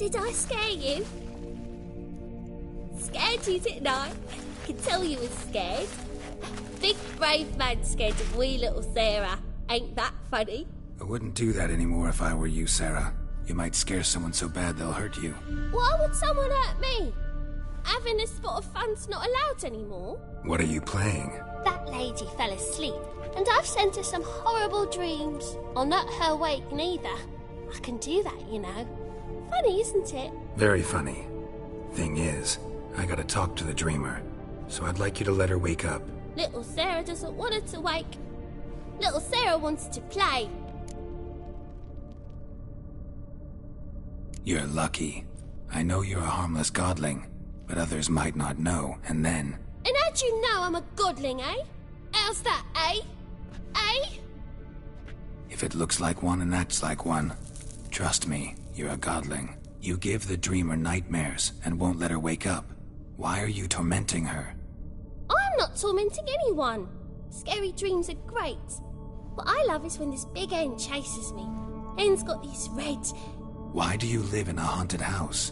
Did I scare you? Scared you, didn't I? Can tell you was scared. Big brave man scared of wee little Sarah. Ain't that funny? I wouldn't do that anymore if I were you, Sarah. You might scare someone so bad they'll hurt you. Why would someone hurt me? Having a spot of fun's not allowed anymore. What are you playing? That lady fell asleep, and I've sent her some horrible dreams. I'll not her wake neither. I can do that, you know. Funny, isn't it? Very funny. Thing is, I gotta talk to the dreamer, so I'd like you to let her wake up. Little Sarah doesn't want her to wake. Little Sarah wants to play. You're lucky. I know you're a harmless godling, but others might not know, and then... And how'd you know I'm a godling, eh? How's that, eh? Eh? If it looks like one and acts like one, trust me, you're a godling. You give the dreamer nightmares and won't let her wake up. Why are you tormenting her? I'm not tormenting anyone. Scary dreams are great. What I love is when this big hen chases me. Hen's got these red... Why do you live in a haunted house?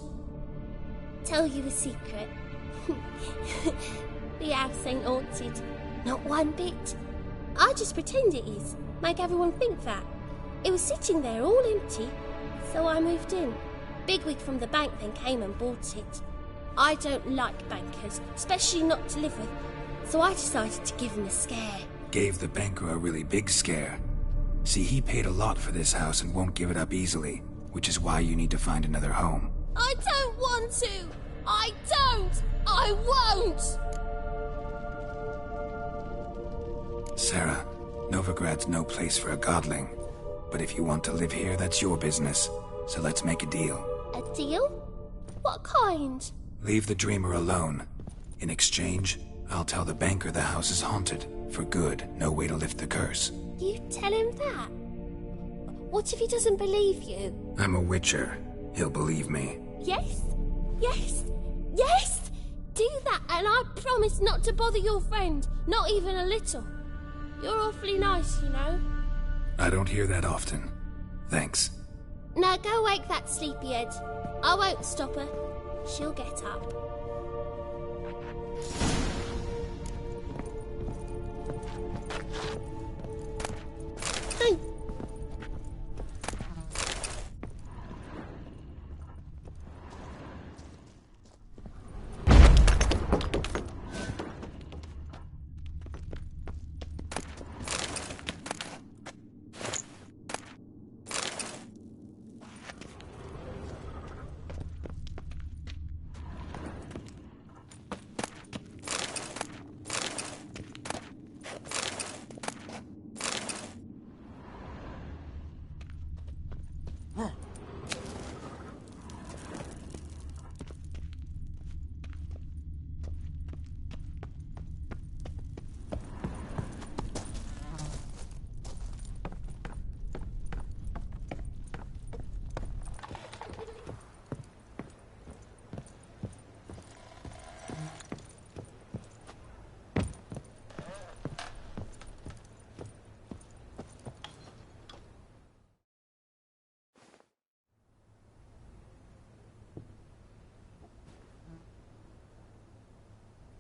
Tell you a secret. The house ain't haunted. Not one bit. I just pretend it is. Make everyone think that. It was sitting there all empty, so I moved in. Bigwig from the bank then came and bought it. I don't like bankers, especially not to live with, so I decided to give him a scare. Gave the banker a really big scare. See, he paid a lot for this house and won't give it up easily, which is why you need to find another home. I don't want to! I don't! I won't! Sarah, Novigrad's no place for a godling. But if you want to live here, that's your business. So let's make a deal. A deal? What kind? Leave the dreamer alone. In exchange, I'll tell the banker the house is haunted. For good, no way to lift the curse. You tell him that? What if he doesn't believe you? I'm a witcher. He'll believe me. Yes? Yes? Yes! Do that, and I promise not to bother your friend. Not even a little. You're awfully nice, you know. I don't hear that often. Thanks. Now go wake that sleepyhead. I won't stop her. She'll get up.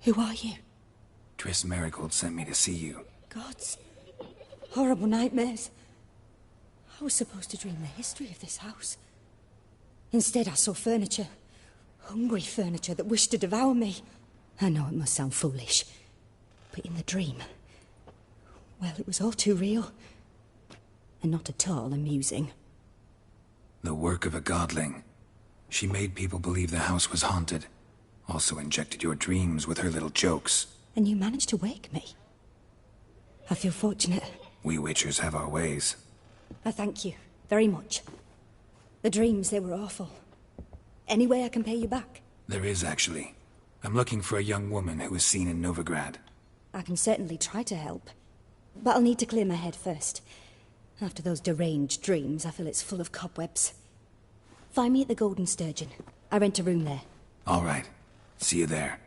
Who are you? Triss Merigold sent me to see you. Gods. Horrible nightmares. I was supposed to dream the history of this house. Instead, I saw furniture. Hungry furniture that wished to devour me. I know it must sound foolish, but in the dream, well, it was all too real. And not at all amusing. The work of a godling. She made people believe the house was haunted. Also injected your dreams with her little jokes. And you managed to wake me. I feel fortunate. We witchers have our ways. I thank you very much. The dreams, they were awful. Any way I can pay you back? There is, actually. I'm looking for a young woman who was seen in Novigrad. I can certainly try to help. But I'll need to clear my head first. After those deranged dreams, I feel it's full of cobwebs. Find me at the Golden Sturgeon. I rent a room there. All right. See you there.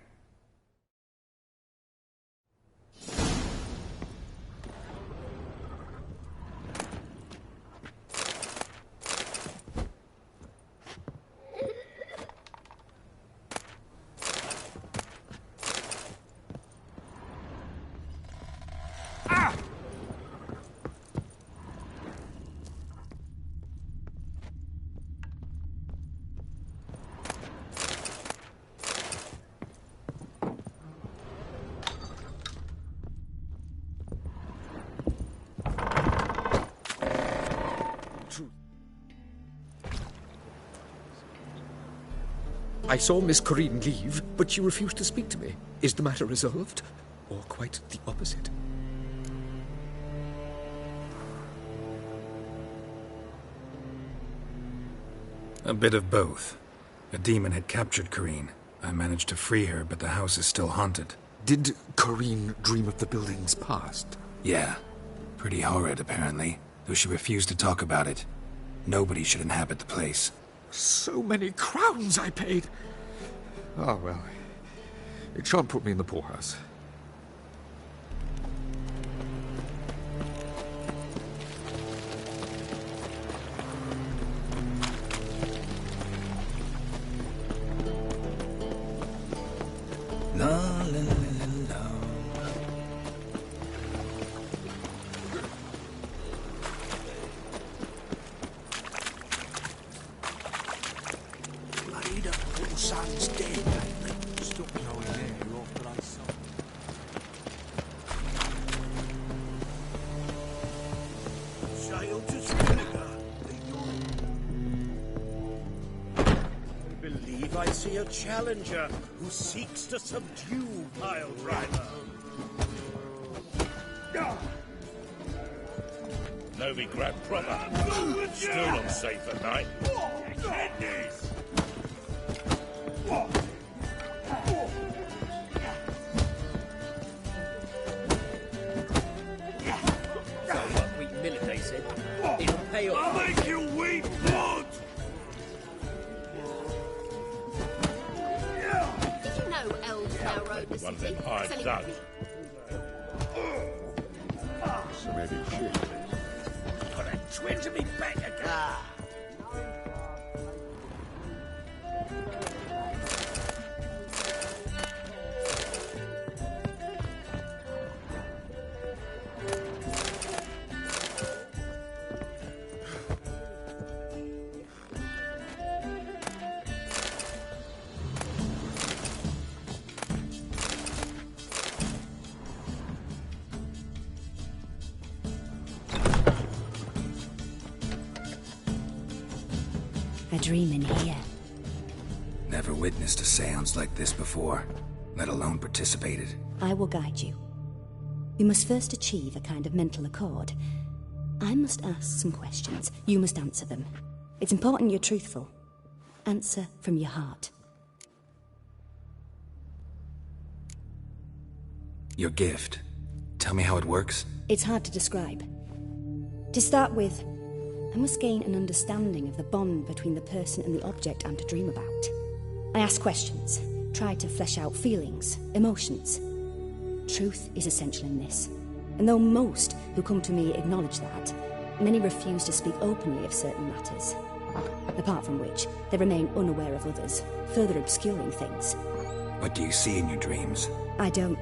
I saw Miss Corrine leave, but she refused to speak to me. Is the matter resolved? Or quite the opposite? A bit of both. A demon had captured Corrine. I managed to free her, but the house is still haunted. Did Corrine dream of the building's past? Yeah. Pretty horrid, apparently, though she refused to talk about it. Nobody should inhabit the place. So many crowns I paid! Ah, well. It shan't put me in the poorhouse. La la la la. Bloody the little son's dead. Stop going there, you're off place. Sail to Springer. I believe I see a challenger who seeks to subdue Pile Driver. Know me grab proper. Still unsafe at night. So what we military said, it'll pay off. I'll make you weep blood! Did you know elves now rode the One of city? them hired selling thugs. So maybe shit. Got a twinge of me back again. A dream in here. Never witnessed a seance like this before, let alone participated. I will guide you. You must first achieve a kind of mental accord. I must ask some questions. You must answer them. It's important you're truthful. Answer from your heart. Your gift. Tell me how it works. It's hard to describe. To start with, I must gain an understanding of the bond between the person and the object I'm to dream about. I ask questions, try to flesh out feelings, emotions. Truth is essential in this, and though most who come to me acknowledge that, many refuse to speak openly of certain matters. Apart from which, they remain unaware of others, further obscuring things. What do you see in your dreams? I don't.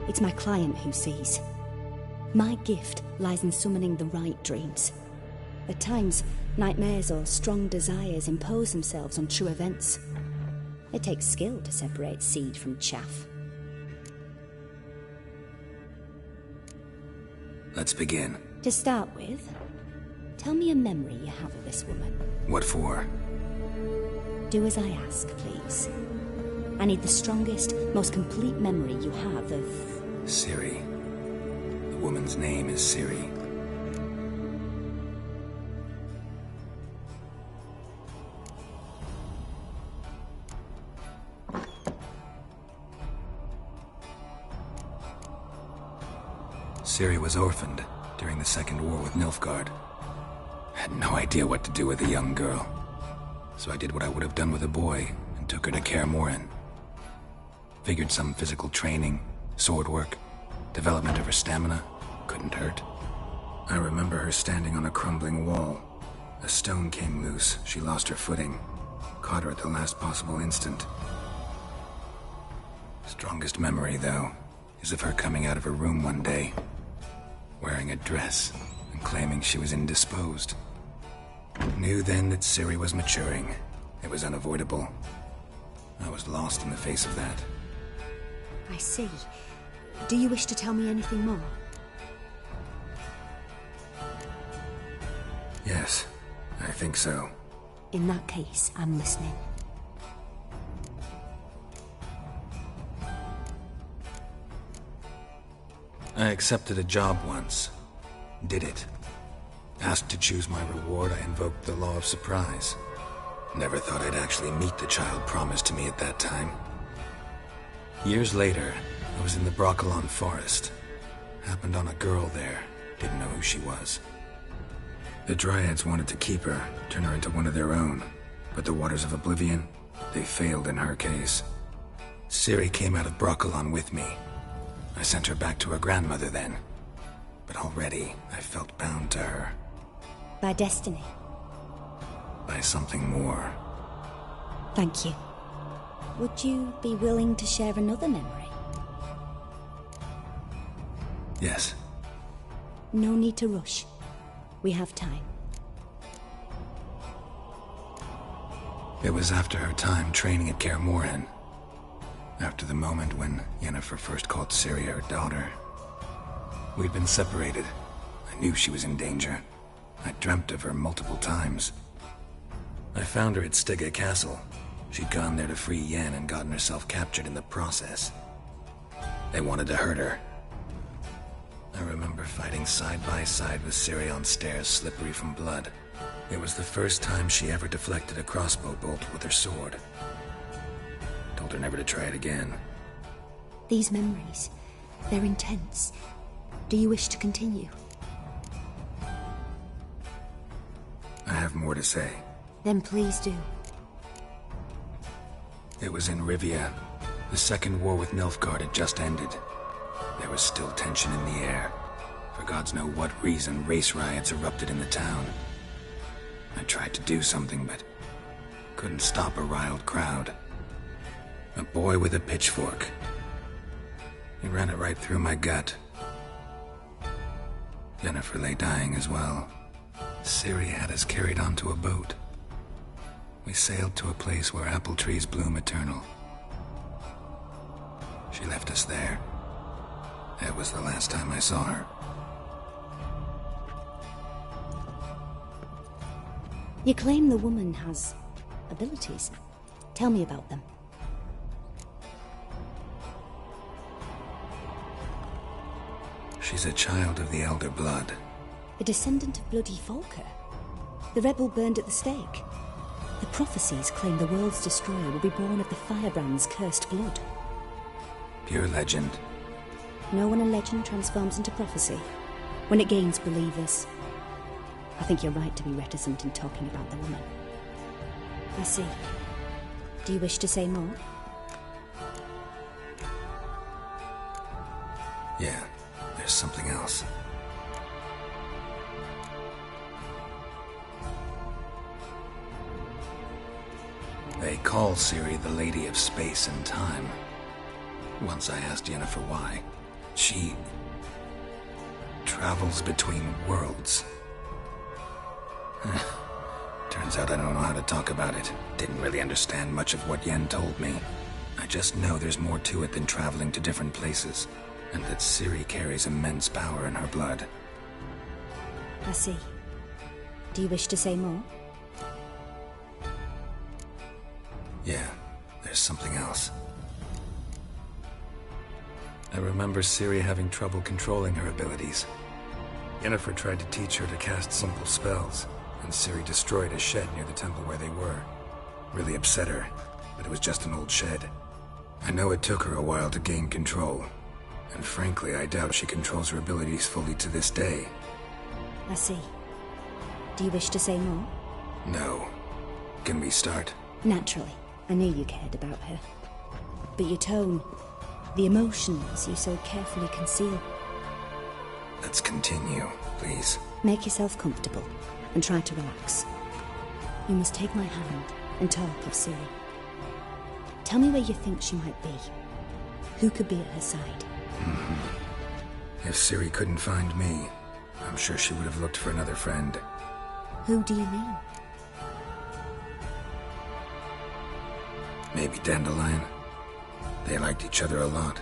It's my client who sees. My gift lies in summoning the right dreams. At times, nightmares or strong desires impose themselves on true events. It takes skill to separate seed from chaff. Let's begin. To start with, tell me a memory you have of this woman. What for? Do as I ask, please. I need the strongest, most complete memory you have of... Ciri. The woman's name is Ciri. Ciri was orphaned during the Second War with Nilfgaard. Had no idea what to do with a young girl. So I did what I would have done with a boy and took her to Kaer Morhen. Figured some physical training, sword work, development of her stamina couldn't hurt. I remember her standing on a crumbling wall. A stone came loose, she lost her footing. Caught her at the last possible instant. Strongest memory, though, is of her coming out of her room one day, wearing a dress and claiming she was indisposed. Knew then that Ciri was maturing. It was unavoidable. I was lost in the face of that. I see. Do you wish to tell me anything more? Yes, I think so. In that case, I'm listening. I accepted a job once. Did it. Asked to choose my reward, I invoked the law of surprise. Never thought I'd actually meet the child promised to me at that time. Years later, I was in the Broccolon forest. Happened on a girl there. Didn't know who she was. The Dryads wanted to keep her, turn her into one of their own. But the Waters of Oblivion, they failed in her case. Ciri came out of Broccolon with me. I sent her back to her grandmother then. But already, I felt bound to her. By destiny. By something more. Thank you. Would you be willing to share another memory? Yes. No need to rush. We have time. It was after her time training at Kaer Morhen. After the moment when Yennefer first called Ciri her daughter. We'd been separated. I knew she was in danger. I dreamt of her multiple times. I found her at Stygga Castle. She'd gone there to free Yen and gotten herself captured in the process. They wanted to hurt her. I remember fighting side by side with Ciri on stairs slippery from blood. It was the first time she ever deflected a crossbow bolt with her sword. Told her never to try it again. These memories, they're intense. Do you wish to continue? I have more to say. Then please do. It was in Rivia. The second war with Nilfgaard had just ended. There was still tension in the air. For gods know what reason, race riots erupted in the town. I tried to do something, but couldn't stop a riled crowd. A boy with a pitchfork. He ran it right through my gut. Yennefer lay dying as well. Ciri had us carried onto a boat. We sailed to a place where apple trees bloom eternal. She left us there. That was the last time I saw her. You claim the woman has abilities. Tell me about them. She's a child of the Elder Blood. A descendant of bloody Volker. The rebel burned at the stake. The prophecies claim the world's destroyer will be born of the firebrand's cursed blood. Pure legend. Know when a legend transforms into prophecy? When it gains believers. I think you're right to be reticent in talking about the woman. I see. Do you wish to say more? Yeah, there's something else. They call Ciri the Lady of Space and Time. Once I asked Yennefer why. She travels between worlds. Turns out I don't know how to talk about it. Didn't really understand much of what Yen told me. I just know there's more to it than traveling to different places, and that Ciri carries immense power in her blood. I see. Do you wish to say more? Yeah, there's something else. I remember Ciri having trouble controlling her abilities. Yennefer tried to teach her to cast simple spells, and Ciri destroyed a shed near the temple where they were. Really upset her, but it was just an old shed. I know it took her a while to gain control, and frankly, I doubt she controls her abilities fully to this day. I see. Do you wish to say more? No. Can we start? Naturally. I knew you cared about her. But your tone, the emotions you so carefully conceal. Let's continue, please. Make yourself comfortable and try to relax. You must take my hand and talk of Ciri. Tell me where you think she might be. Who could be at her side? If Ciri couldn't find me, I'm sure she would have looked for another friend. Who do you mean? Maybe Dandelion. They liked each other a lot.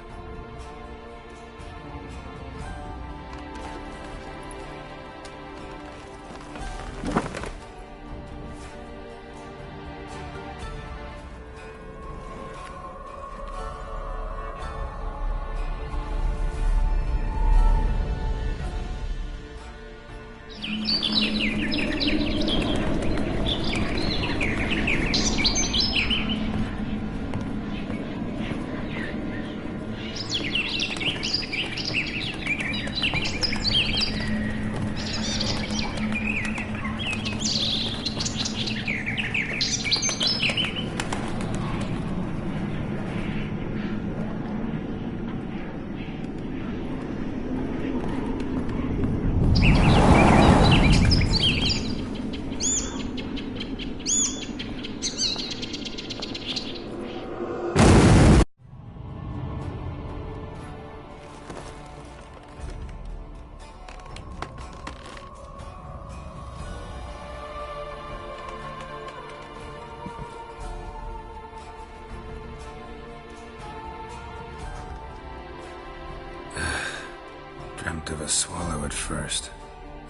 Dreamt of a swallow at first.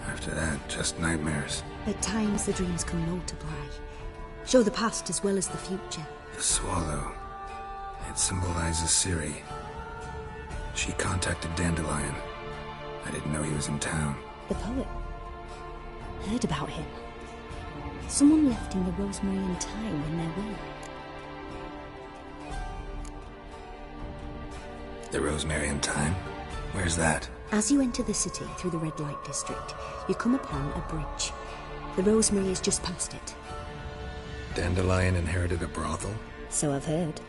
After that, just nightmares. At times, the dreams can multiply. Show the past as well as the future. The swallow. It symbolizes Ciri. She contacted Dandelion. I didn't know he was in town. The poet. Heard about him. Someone left him the rosemary and thyme in their will. The rosemary and thyme? Where's that? As you enter the city through the red light district, you come upon a bridge. The rosemary is just past it. Dandelion inherited a brothel? So I've heard.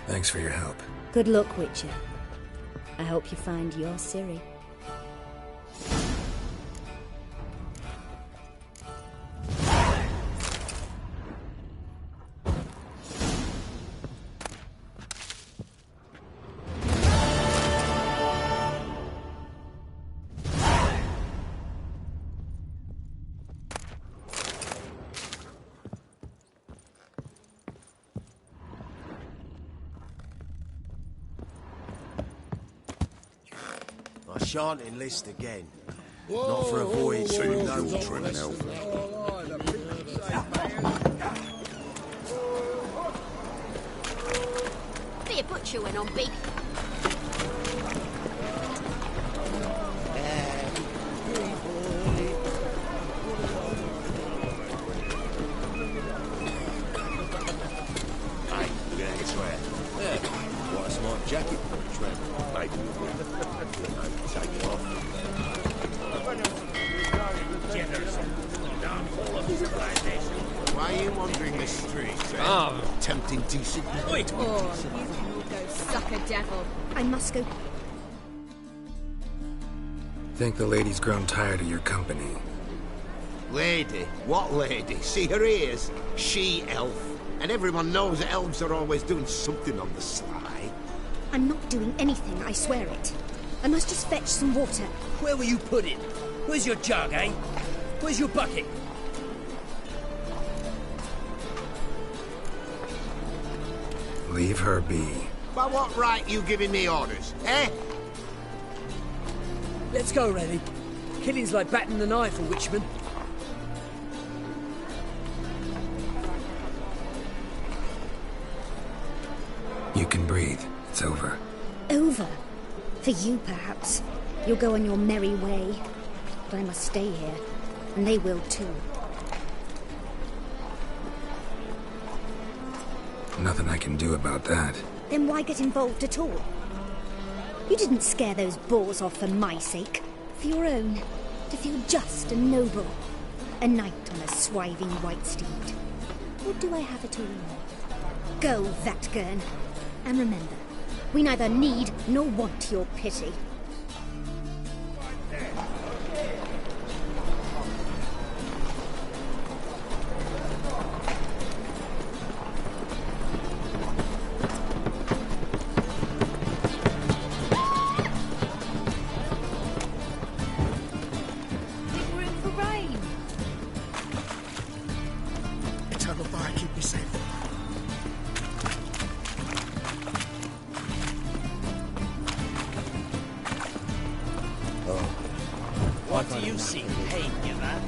Thanks for your help. Good luck, Witcher. I hope you find your Ciri. I shan't enlist again. Not for a voyage through no truth. Be a butcher went on big. Hey, look at that trap. Yeah, what a smart jacket for a tramp. Maybe take it off. Why are you wandering the streets, eh? Tempting decent. Wait. Oh, you go suck a devil. I must go. Think the lady's grown tired of your company. Lady? What lady? See her ears? She-elf. And everyone knows that elves are always doing something on the sly. I'm not doing anything, I swear it. I must just fetch some water. Where will you put it? Where's your jug, eh? Where's your bucket? Leave her be. By what right you giving me orders, eh? Let's go, Reddy. Killing's like batting an eye for Witchman. You can breathe. It's over. Over? For you, perhaps. You'll go on your merry way. But I must stay here. And they will too. Nothing I can do about that. Then why get involved at all? You didn't scare those boars off for my sake. For your own. To feel just and noble. A knight on a swiving white steed. Or do I have it all wrong? Go, Vatgern. And remember, we neither need nor want your pity. We're in for rain. Eternal fire, keep me safe. What do you see? Pain, you know?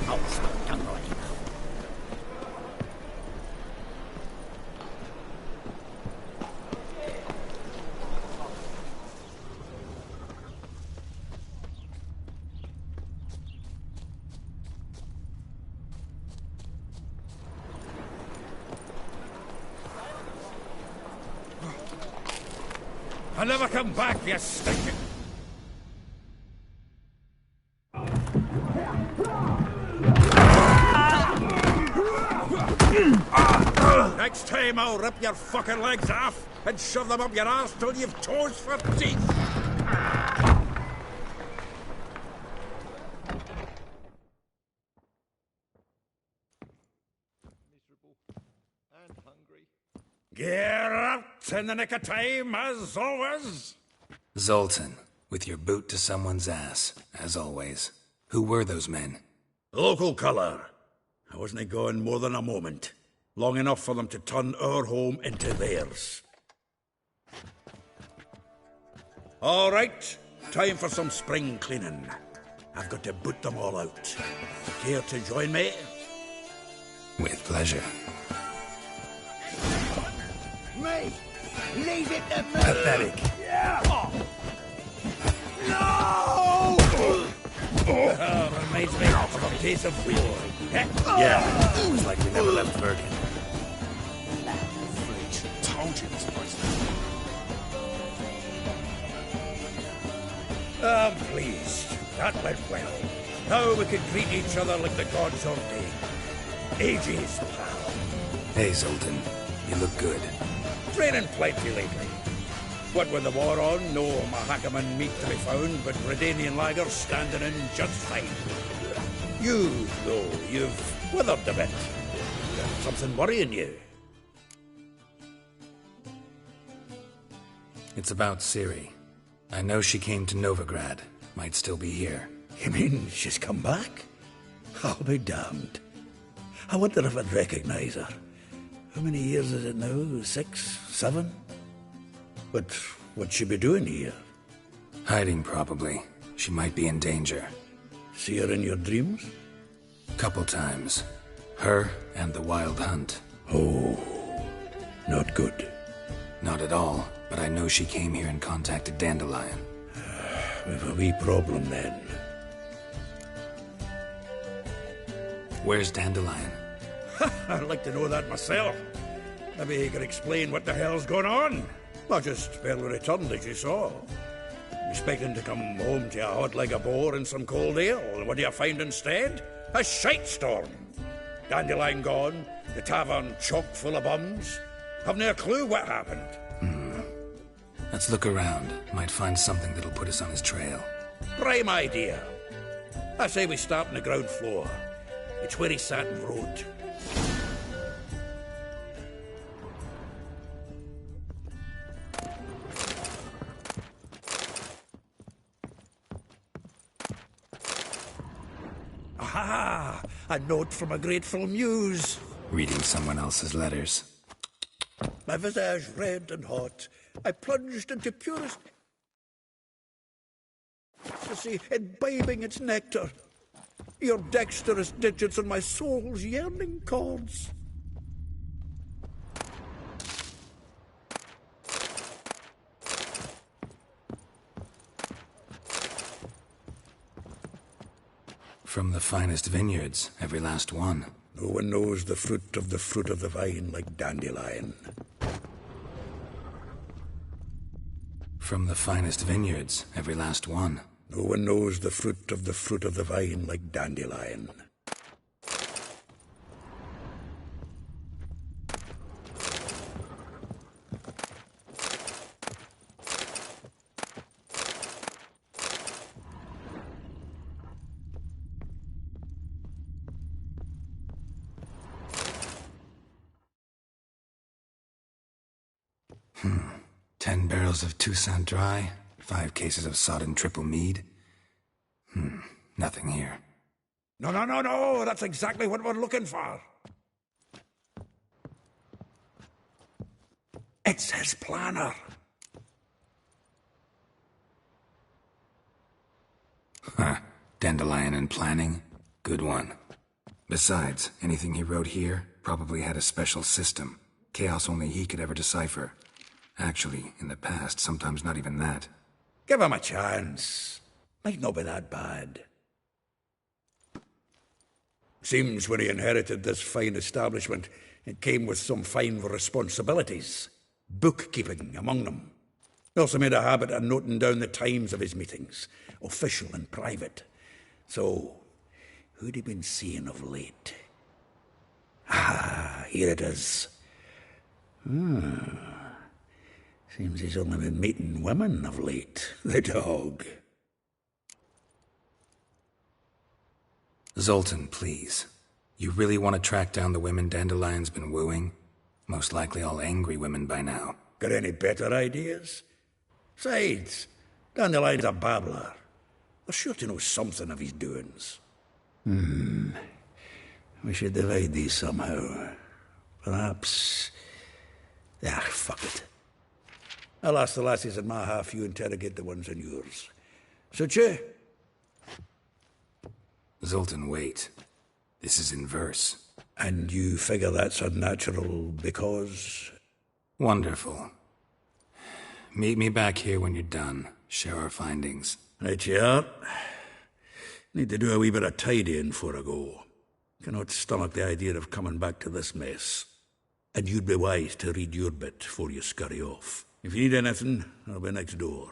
Oh, stop, don't worry. I'll never come back, you stinking... Next time I'll rip your fucking legs off and shove them up your arse till you've toes for teeth. Get out in the nick of time, as always. Zoltan, with your boot to someone's ass, as always. Who were those men? Local colour. I wasn't going more than a moment. Long enough for them to turn our home into theirs. All right, time for some spring cleaning. I've got to boot them all out. Care to join me? With pleasure. Me! Leave it to me! Pathetic. Yeah. No! Reminds me of a piece of wheel. Yeah, looks like we never left Birkin. Told you this place. Please. That went well. Now we can greet each other like the gods ordained. Ages, pal. Hey, Zoltan. You look good. Training plenty lately. What with the war on, no Mahakaman meat to be found, but Redanian lagers standing in just fine. You, though, you've withered a bit. Got something worrying you? It's about Ciri. I know she came to Novigrad. Might still be here. You mean she's come back? I'll be damned. I wonder if I'd recognize her. How many years is it now? 6? 7? But what'd she be doing here? Hiding, probably. She might be in danger. See her in your dreams? Couple times. Her and the Wild Hunt. Oh, not good. Not at all, but I know she came here and contacted Dandelion. We've a wee problem then. Where's Dandelion? I'd like to know that myself. Maybe he could explain what the hell's going on. I just barely returned, as you saw. Expecting to come home to a hot leg of boar and some cold ale, and what do you find instead? A shite storm. Dandelion gone, the tavern chock full of bums. Haven't a clue what happened. Let's look around. Might find something that'll put us on his trail. Prime idea. I say we start on the ground floor. It's where he sat and wrote. Aha! A note from a grateful muse. Reading someone else's letters. My visage red and hot, I plunged into purest ecstasy, imbibing its nectar. Your dexterous digits on my soul's yearning chords. From the finest vineyards, every last one. No one knows the fruit of the vine like Dandelion. From the finest vineyards, every last one. No one knows the fruit of the vine like Dandelion. Hmm. 10 barrels of Toussaint Dry, 5 cases of sodden triple mead. Nothing here. No, that's exactly what we're looking for. It's his planner. Huh. Dandelion and planning? Good one. Besides, anything he wrote here probably had a special system. Chaos only he could ever decipher. Actually, in the past, sometimes not even that. Give him a chance. Might not be that bad. Seems when he inherited this fine establishment, it came with some fine responsibilities. Bookkeeping among them. He also made a habit of noting down the times of his meetings, official and private. So, who'd he been seeing of late? Ah, here it is. Seems he's only been meeting women of late, the dog. Zoltan, please. You really want to track down the women Dandelion's been wooing? Most likely all angry women by now. Got any better ideas? Besides, Dandelion's a babbler. We're sure to know something of his doings. We should divide these somehow. Perhaps... fuck it. I'll ask the lassies in my half, you interrogate the ones in yours. Suit you? Zoltan, wait. This is in verse. And you figure that's unnatural because... Wonderful. Meet me back here when you're done. Share our findings. Right you are. Need to do a wee bit of tidying before I go. Cannot stomach the idea of coming back to this mess. And you'd be wise to read your bit before you scurry off. If you need anything, I'll be next door.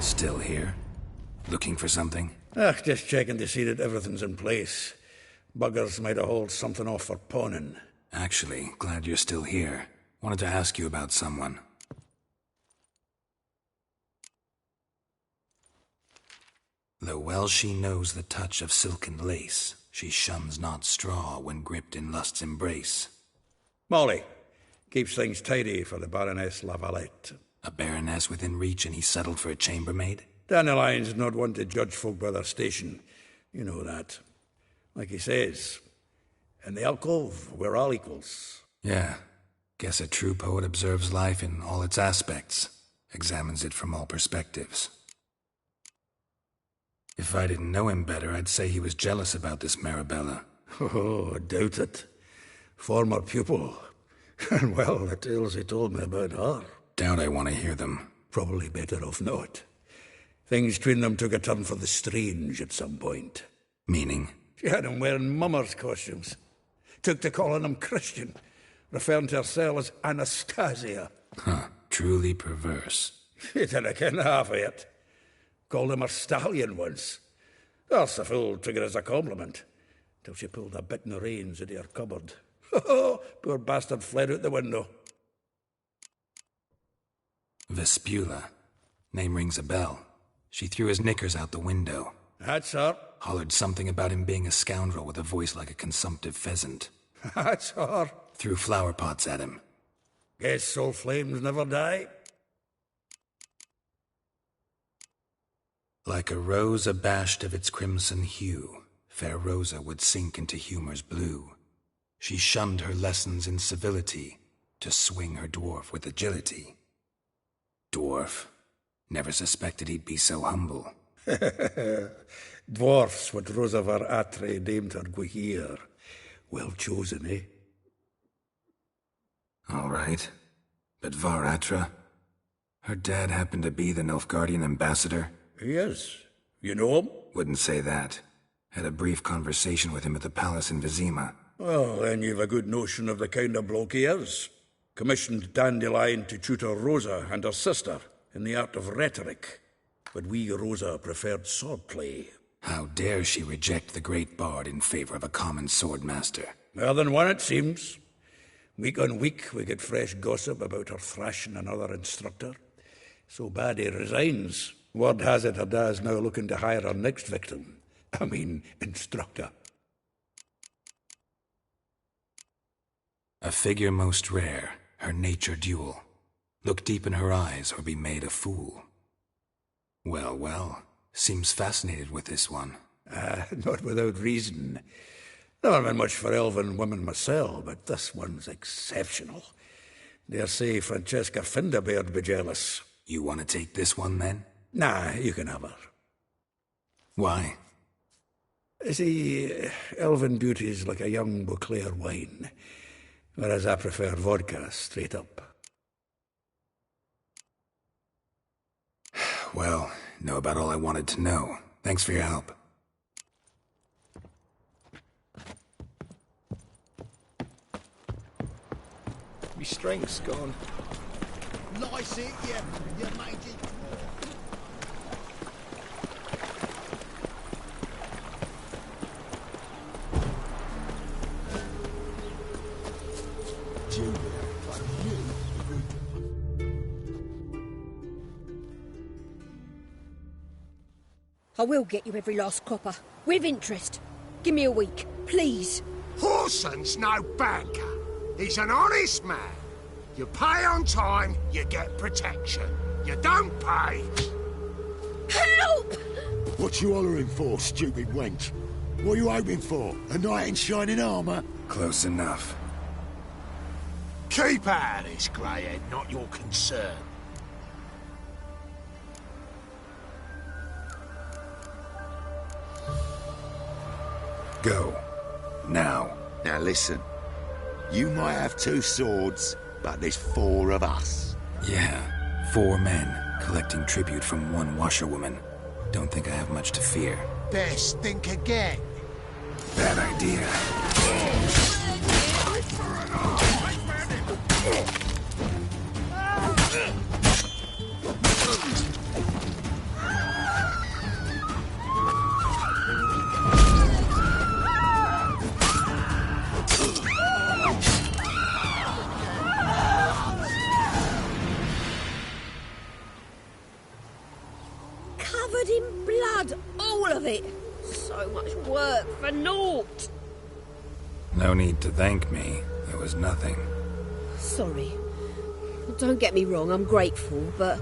Still here? Looking for something? Just checking to see that everything's in place. Buggers might have hauled something off for pawning. Actually, glad you're still here. Wanted to ask you about someone. Though well she knows the touch of silken lace, she shuns not straw when gripped in lust's embrace. Molly. Keeps things tidy for the Baroness Lavalette. A baroness within reach and he settled for a chambermaid? Dandelion's not one to judge folk by their station. You know that. Like he says, in the alcove, we're all equals. Yeah. Guess a true poet observes life in all its aspects, examines it from all perspectives. If I didn't know him better, I'd say he was jealous about this Marabella. Oh, I doubt it. Former pupil. And well, the tales he told me about her. Doubt I want to hear them. Probably better off not. Things between them took a turn for the strange at some point. Meaning? She had him wearing mummers' costumes. Took to calling him Christian, referring to herself as Anastasia. Huh, truly perverse. She didn't ken half of it. Called him her stallion once. That's the fool took it as a compliment, till she pulled a bit in the reins into her cupboard. Poor bastard fled out the window. Vespula. Name rings a bell. She threw his knickers out the window. That's her. Hollered something about him being a scoundrel with a voice like a consumptive pheasant. That's her. Threw flower pots at him. Guess soul flames never die. Like a rose abashed of its crimson hue, fair Rosa would sink into humor's blue. She shunned her lessons in civility to swing her dwarf with agility. Dwarf. Never suspected he'd be so humble. Dwarf's what Rosa var Atre named her Guihir. Well chosen, eh? All right. But Var Atra? Her dad happened to be the Nilfgaardian ambassador? He is. You know him? Wouldn't say that. Had a brief conversation with him at the palace in Vizima. Well, then you've a good notion of the kind of bloke he is. Commissioned Dandelion to tutor Rosa and her sister in the art of rhetoric. But we, Rosa, preferred swordplay. How dare she reject the great bard in favor of a common swordmaster? More than one, it seems. Week on week, we get fresh gossip about her thrashing another instructor. So bad he resigns. Word has it her dad's now looking to hire her next victim. I mean, instructor. A figure most rare, her nature dual. Look deep in her eyes or be made a fool. Well, well, seems fascinated with this one. Not without reason. Never been much for elven women myself, but this one's exceptional. Dare say Francesca Finderbeard be jealous. You want to take this one, then? Nah, you can have her. Why? See, elven beauty's like a young Beauclair wine, whereas I prefer vodka straight up. Well, know about all I wanted to know. Thanks for your help. Me strength's gone. Nice it, you mangy. I will get you every last copper, with interest. Give me a week, please. Horson's no banker. He's an honest man. You pay on time, you get protection. You don't pay... Help! What you hollering for, stupid wench? What are you hoping for? A knight in shining armour? Close enough. Keep out of this, greyhead, not your concern. Go. Now. Now listen. You might have 2 swords, but there's 4 of us. Yeah, 4 men collecting tribute from 1 washerwoman. Don't think I have much to fear. Best think again. Bad idea. Covered in blood, all of it. So much work for naught. No need to thank me. It was nothing. Sorry. Don't get me wrong, I'm grateful, but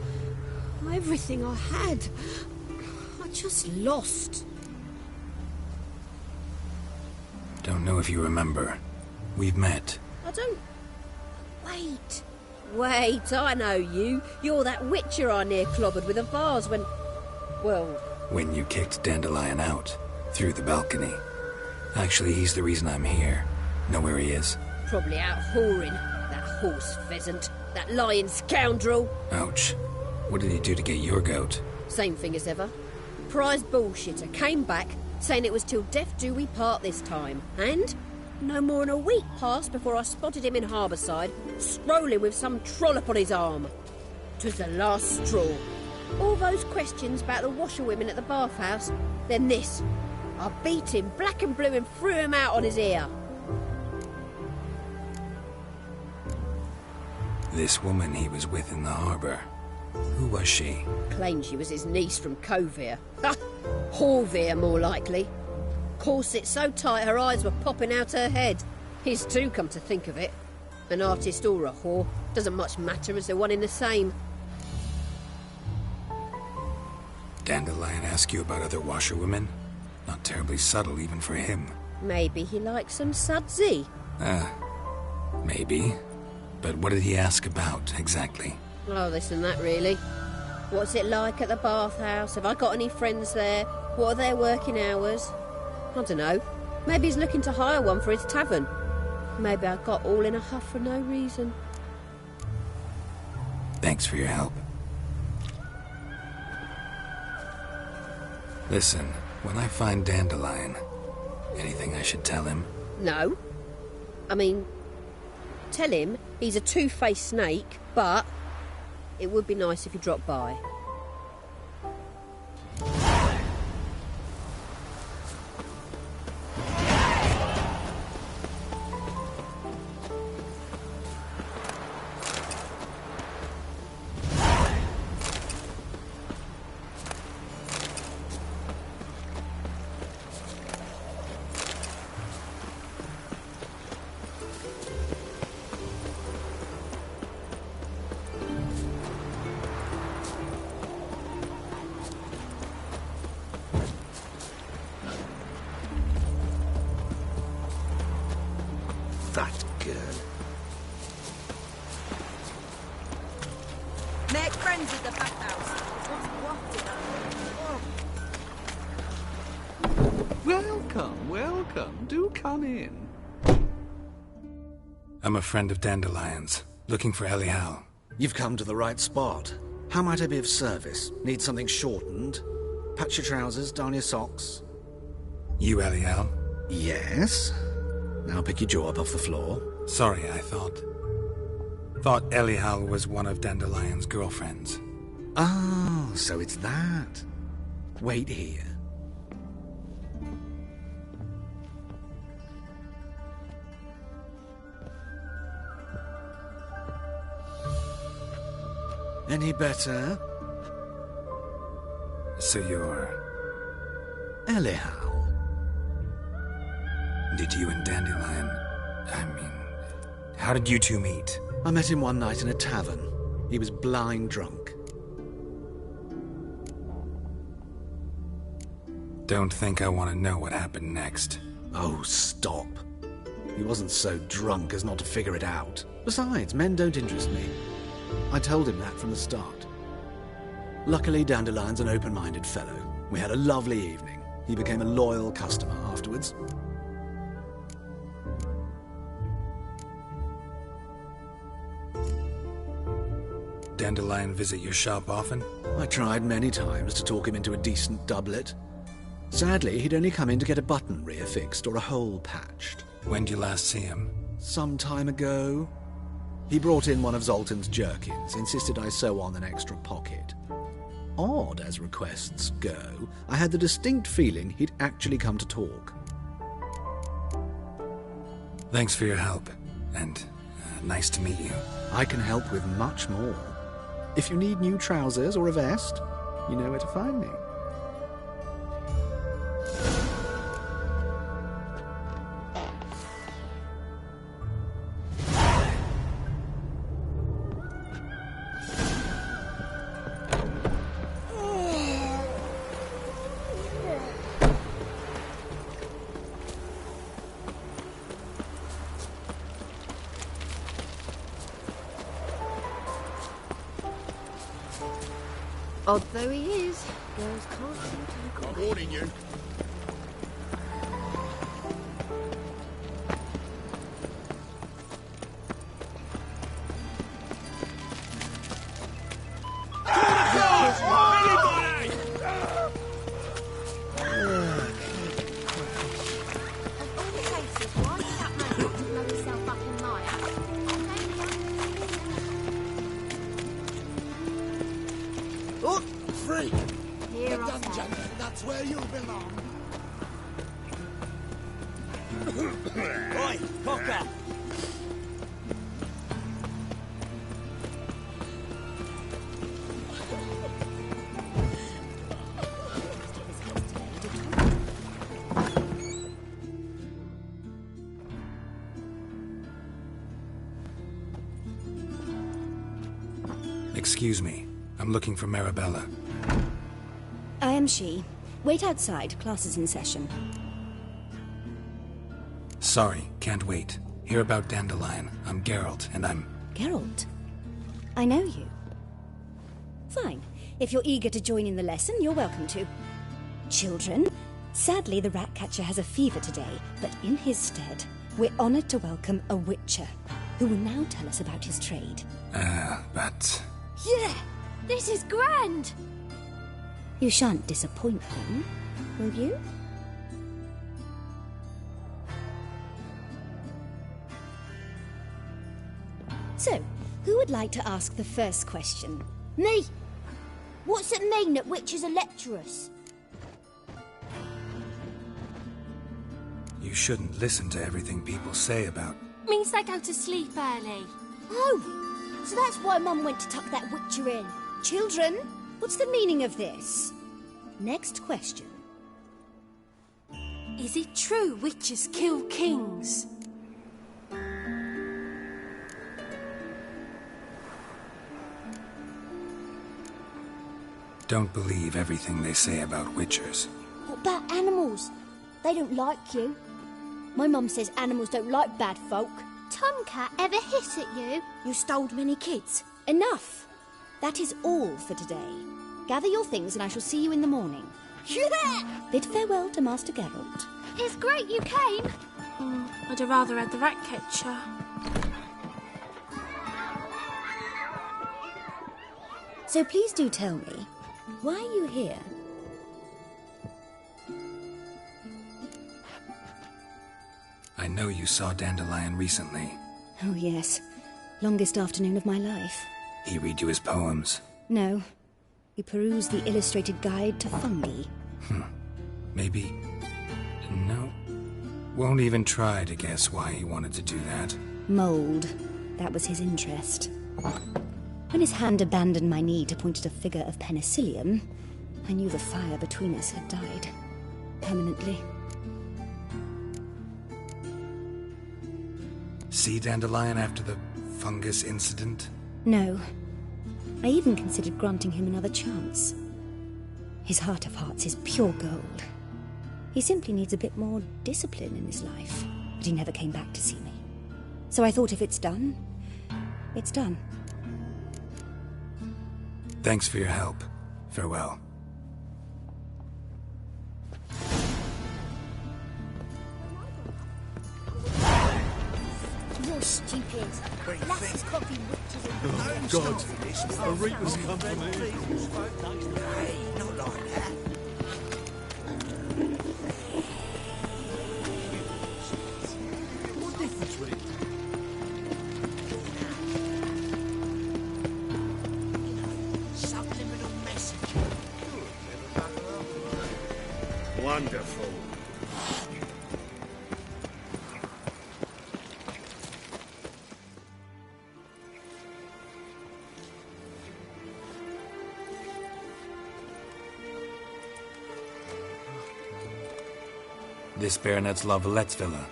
everything I had, I just lost. Don't know if you remember. We've met. I don't... Wait. Wait, I know you. You're that witcher I near clobbered with a vase when... Well... When you kicked Dandelion out. Through the balcony. Actually, he's the reason I'm here. Know where he is? Probably out whoring. That horse pheasant. That lying scoundrel. Ouch. What did he do to get your goat? Same thing as ever. Prize bullshitter came back, saying it was till death do we part this time. And no more than a week passed before I spotted him in Harbourside, strolling with some trollop on his arm. 'Twas the last straw. All those questions about the washerwomen at the bathhouse, then this. I beat him black and blue and threw him out on his ear. This woman he was with in the harbour. Who was she? Claimed she was his niece from Kovir. Ha! Horvir, more likely. Corset so tight her eyes were popping out her head. His too, come to think of it. An artist or a whore. Doesn't much matter as they're one in the same. Dandelion ask you about other washerwomen? Not terribly subtle even for him. Maybe he likes some sudsy. Maybe. But what did he ask about, exactly? Oh, this and that, really. What's it like at the bathhouse? Have I got any friends there? What are their working hours? I don't know. Maybe he's looking to hire one for his tavern. Maybe I got all in a huff for no reason. Thanks for your help. Listen, when I find Dandelion, anything I should tell him? No. I mean, tell him he's a two-faced snake, but it would be nice if he dropped by. Make friends with the bathhouse. Welcome, welcome. Do come in. I'm a friend of Dandelion's, looking for Elial. You've come to the right spot. How might I be of service? Need something shortened? Patch your trousers, darn your socks. You Elial? Yes. Now pick your jaw up off the floor. Sorry, I thought Elial was one of Dandelion's girlfriends. Oh, so it's that. Wait here. Any better? So you're... Elial. Did you and Dandelion... how did you two meet? I met him one night in a tavern. He was blind drunk. Don't think I want to know what happened next. Oh, stop. He wasn't so drunk as not to figure it out. Besides, men don't interest me. I told him that from the start. Luckily, Dandelion's an open-minded fellow. We had a lovely evening. He became a loyal customer afterwards. Dandelion visit your shop often? I tried many times to talk him into a decent doublet. Sadly, he'd only come in to get a button reaffixed or a hole patched. When did you last see him? Some time ago. He brought in one of Zoltan's jerkins, insisted I sew on an extra pocket. Odd as requests go, I had the distinct feeling he'd actually come to talk. Thanks for your help, and nice to meet you. I can help with much more. If you need new trousers or a vest, you know where to find me. Odd though he is, girls can't seem to look away. I'm warning you. Oi, Cocker! Excuse me. I'm looking for Marabella. I am she. Wait outside. Class is in session. Sorry, can't wait. Hear about Dandelion. I'm Geralt, and I'm... Geralt? I know you. Fine. If you're eager to join in the lesson, you're welcome to. Children, sadly the Ratcatcher has a fever today, but in his stead, we're honoured to welcome a Witcher, who will now tell us about his trade. But... Yeah! This is grand! You shan't disappoint him, will you? So, who would like to ask the first question? Me! What's it mean that witches are lecturers? You shouldn't listen to everything people say about... Means they go to sleep early. Oh! So that's why Mum went to tuck that witcher in. Children, what's the meaning of this? Next question. Is it true witches kill kings? Don't believe everything they say about witchers. What about animals? They don't like you. My mum says animals don't like bad folk. Tomcat ever hiss at you? You stole many kids. Enough! That is all for today. Gather your things and I shall see you in the morning. Bid farewell to Master Geralt. It's great you came. I'd have rather had the rat catcher. So please do tell me, why are you here? I know you saw Dandelion recently. Oh yes, longest afternoon of my life. He read you his poems. No, he perused the illustrated guide to fungi. Maybe... No. Won't even try to guess why he wanted to do that. Mold. That was his interest. When his hand abandoned my knee to point at a figure of penicillium, I knew the fire between us had died. Permanently. See Dandelion after the fungus incident? No. I even considered granting him another chance. His heart of hearts is pure gold. He simply needs a bit more discipline in his life. But he never came back to see me. So I thought if it's done, it's done. Thanks for your help. Farewell. You're stupid. Lass coffee witches and Oh, God. A Reaper's company. Hey, not like that. What difference would it Subliminal message. Wonderful. This Baronet's La Vallette's villa.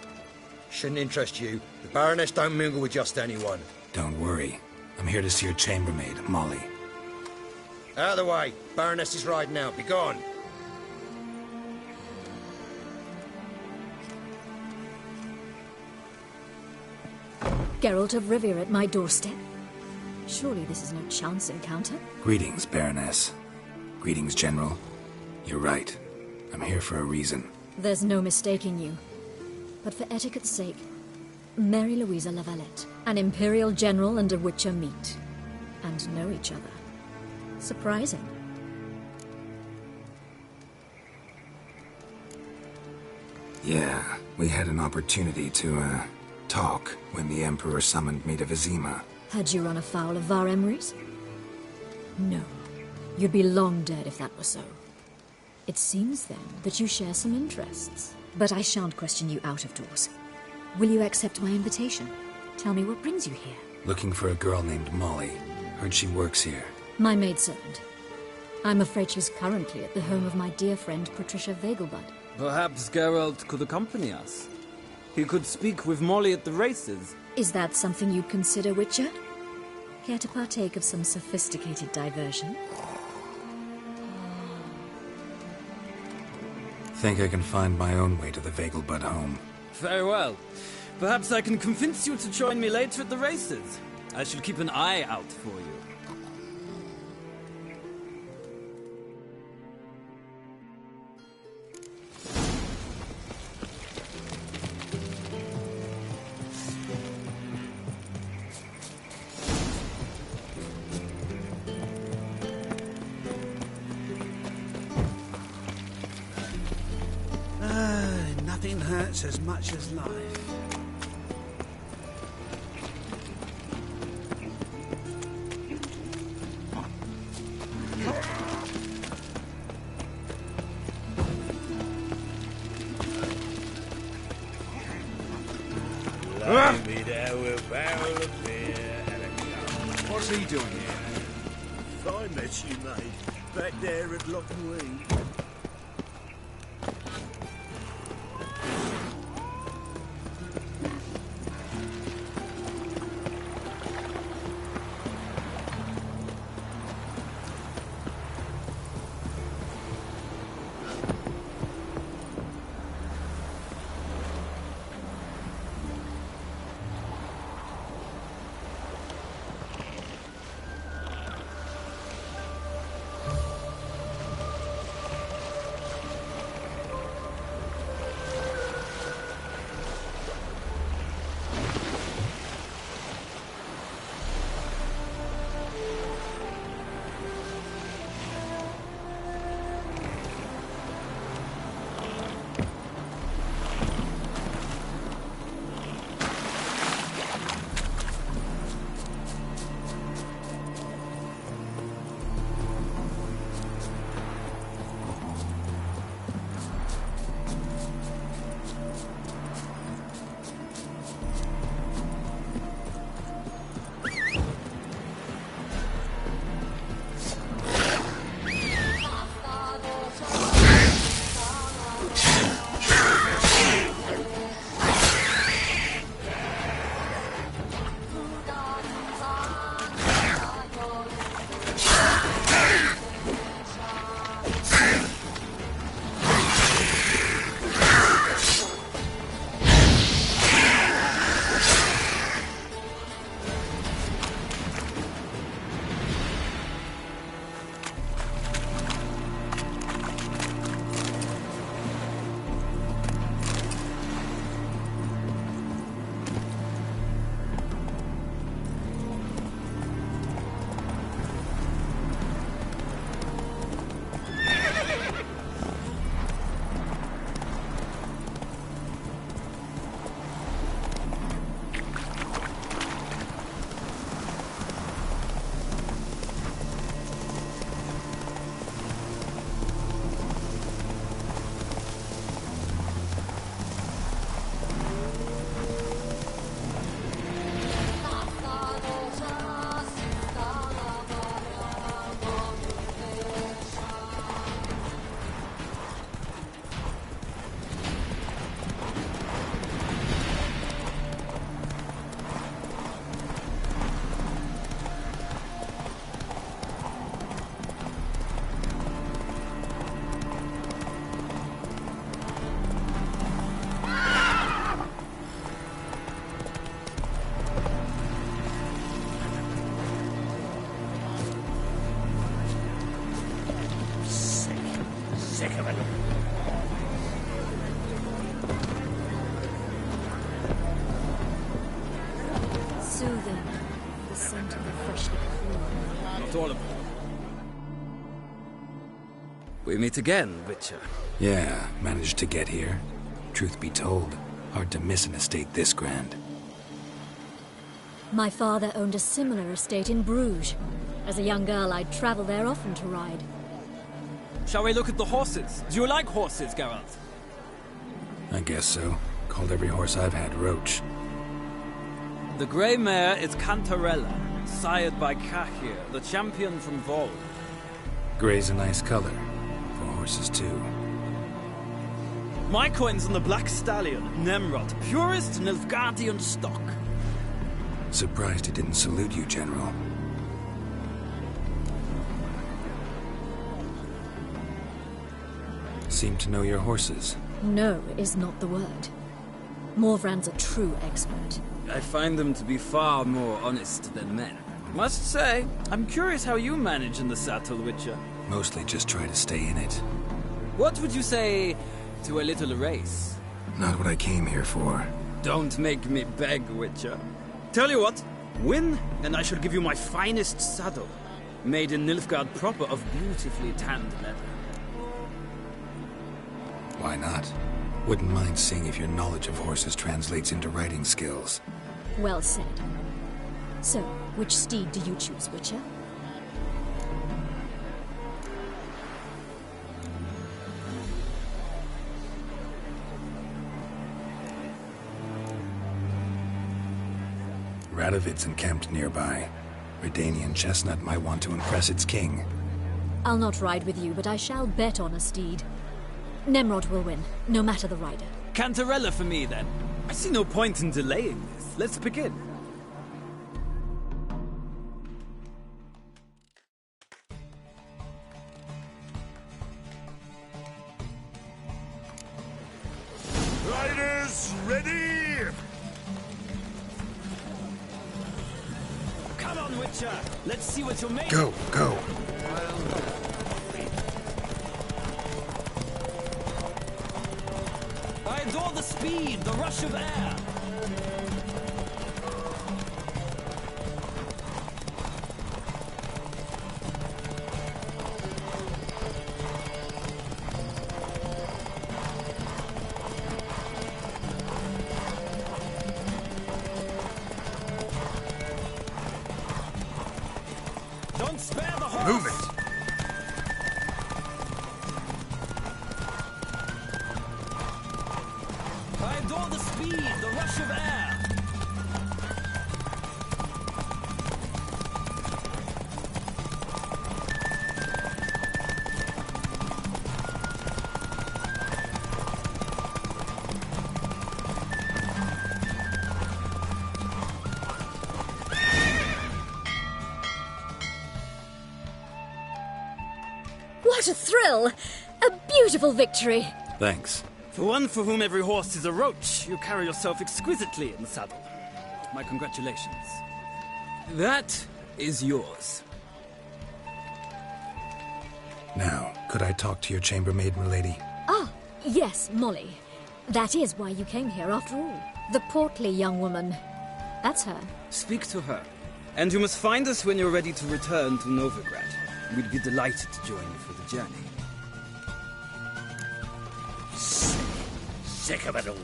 Shouldn't interest you. The Baroness don't mingle with just anyone. Don't worry. I'm here to see your chambermaid, Molly. Out of the way. Baroness is riding out. Be gone. Geralt of Rivia at my doorstep. Surely this is no chance encounter? Greetings, Baroness. Greetings, General. You're right. I'm here for a reason. There's no mistaking you. But for etiquette's sake, Mary Louisa La Valette, an Imperial General and a Witcher meet. And know each other. Surprising. Yeah, we had an opportunity to, talk when the Emperor summoned me to Vizima. Had you run afoul of Var Emrys? No. You'd be long dead if that were so. It seems, then, that you share some interests. But I shan't question you out of doors. Will you accept my invitation? Tell me what brings you here. Looking for a girl named Molly. Heard she works here. My maidservant. I'm afraid she's currently at the home of my dear friend Patricia Vegelbud. Perhaps Geralt could accompany us. He could speak with Molly at the races. Is that something you'd consider, Witcher? Care to partake of some sophisticated diversion? Think I can find my own way to the Vegelbud home. Very well. Perhaps I can convince you to join me later at the races. I shall keep an eye out for you. Nothing hurts as much as life. Blimey, there with a barrel of beer and a cup. What's he doing here? Fine mess you made. Back there at Lockney. of it. Soothing. The scent of the freshly cooled. Not all of them. We meet again, Witcher. Yeah, managed to get here. Truth be told, hard to miss an estate this grand. My father owned a similar estate in Bruges. As a young girl, I'd travel there often to ride. Shall we look at the horses? Do you like horses, Geralt? I guess so. Called every horse I've had Roach. The grey mare is Cantarella, sired by Cahir, the champion from Vol. Grey's a nice color. For horses, too. My coin's on the Black Stallion, Nemrod, purest Nilfgaardian stock. Surprised he didn't salute you, General. Seem to know your horses. No is not the word. Morvran's a true expert. I find them to be far more honest than men. Must say, I'm curious how you manage in the saddle, Witcher. Mostly just try to stay in it. What would you say to a little race? Not what I came here for. Don't make me beg, Witcher. Tell you what, win, and I shall give you my finest saddle. Made in Nilfgaard proper of beautifully tanned leather. Why not? Wouldn't mind seeing if your knowledge of horses translates into riding skills. Well said. So, which steed do you choose, Witcher? Radovid's encamped nearby. Redanian chestnut might want to impress its king. I'll not ride with you, but I shall bet on a steed. Nemrod will win, no matter the rider. Cantarella for me, then. I see no point in delaying this. Let's begin. Riders, ready! Come on, Witcher. Let's see what you're made Go, of. go. I adore the speed, the rush of air. Don't spare the horse. Move it. I adore the speed, the rush of air. What a thrill! A beautiful victory! Thanks. For one for whom every horse is a roach, you carry yourself exquisitely in the saddle. My congratulations. That is yours. Now, could I talk to your chambermaid, milady? Ah, yes, Molly. That is why you came here after all. The portly young woman. That's her. Speak to her. And you must find us when you're ready to return to Novigrad. We'd be delighted to join you for the journey. Sick of it all.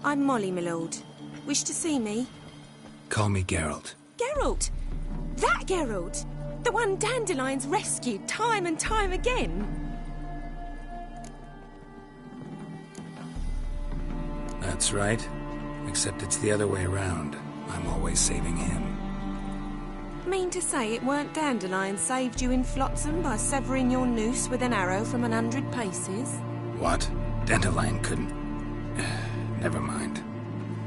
I'm Molly, my lord. Wish to see me? Call me Geralt. Geralt! That Geralt! The one Dandelion's rescued time and time again! That's right. Except it's the other way around. I'm always saving him. Mean to say it weren't Dandelion saved you in Flotsam by severing your noose with an arrow from 100 paces? What? Dandelion couldn't... Never mind.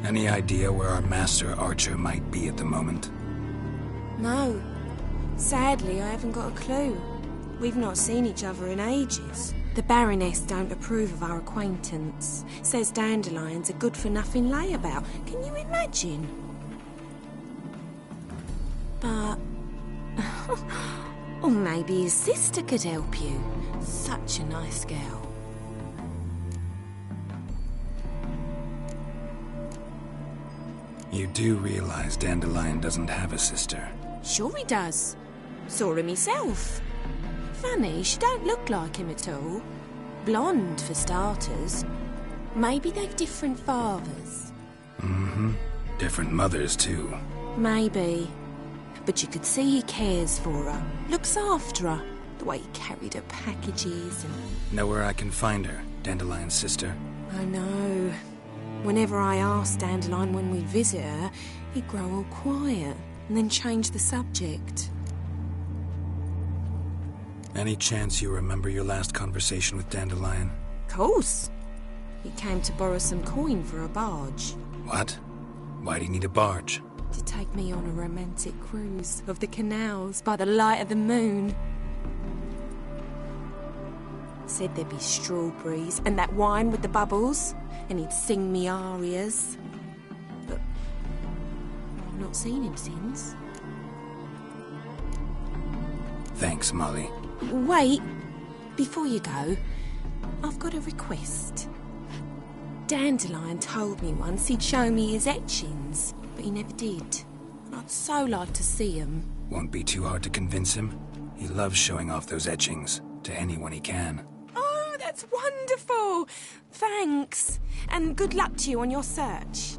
Any idea where our master archer might be at the moment? No. Sadly, I haven't got a clue. We've not seen each other in ages. The Baroness don't approve of our acquaintance. Says Dandelion's a good-for-nothing layabout. Can you imagine? But Or maybe his sister could help you. Such a nice girl. You do realize Dandelion doesn't have a sister? Sure he does. Saw him himself. Funny, she don't look like him at all. Blonde, for starters. Maybe they've different fathers. Mm-hmm. Different mothers, too. Maybe. But you could see he cares for her. Looks after her. The way he carried her packages and... Know where I can find her, Dandelion's sister? I know. Whenever I asked Dandelion when we'd visit her, he'd grow all quiet and then change the subject. Any chance you remember your last conversation with Dandelion? Course. He came to borrow some coin for a barge. What? Why do you need a barge? To take me on a romantic cruise of the canals by the light of the moon. Said there'd be strawberries and that wine with the bubbles, and he'd sing me arias. But I've not seen him since. Thanks, Molly. Wait, before you go, I've got a request. Dandelion told me once he'd show me his etchings, but he never did. I'd so like to see them. Won't be too hard to convince him. He loves showing off those etchings to anyone he can. Oh, that's wonderful! Thanks, and good luck to you on your search.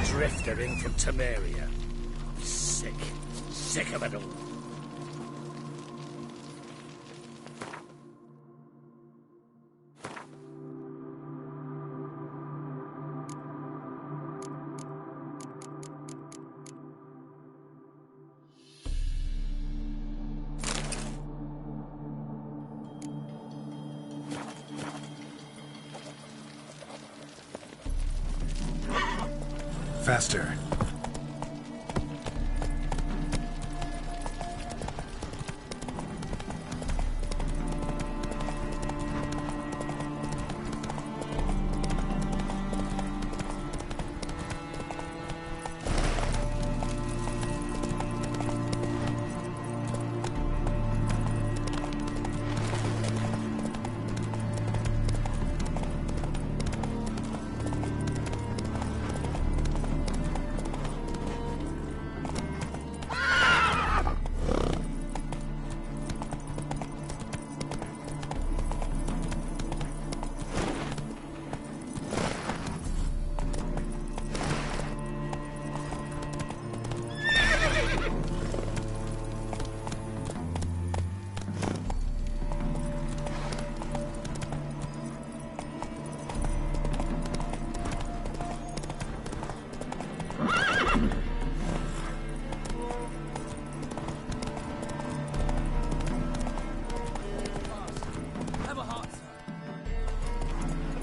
Drifter in from Temeria. Sick of it all. Faster.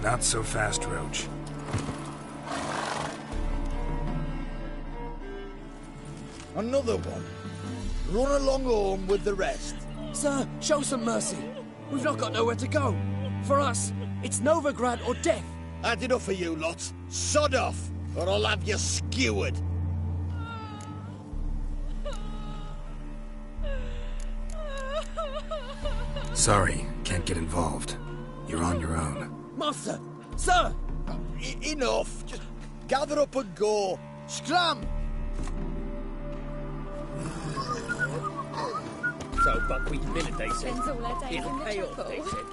Not so fast, Roach. Another one. Run along home with the rest. Sir, show some mercy. We've not got nowhere to go. For us, it's Novigrad or death. Had enough of you lot. Sod off, or I'll have you skewered. Sorry, can't get involved. You're on your own. Master! Sir! Enough. Just gather up and go. Scram! So, buckwheat billet, they said. Spends all her days It'll in the pay off, chapel. they said.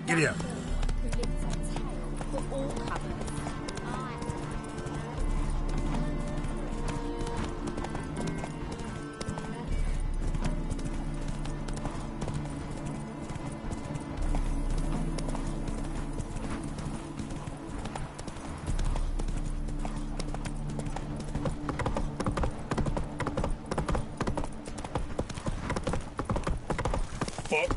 Giddy up. Who lives to tell for all covers. Fuck.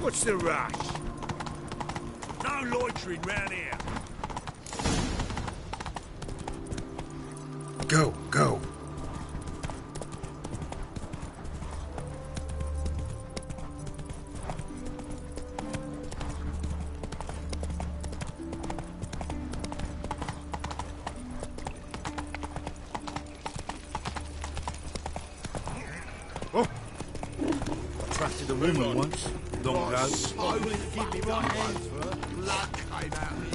What's the rush? No loitering round here. Go, go. the rumour once. Long ago. I would give me my hands for her. Blood came out of me.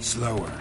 Slower.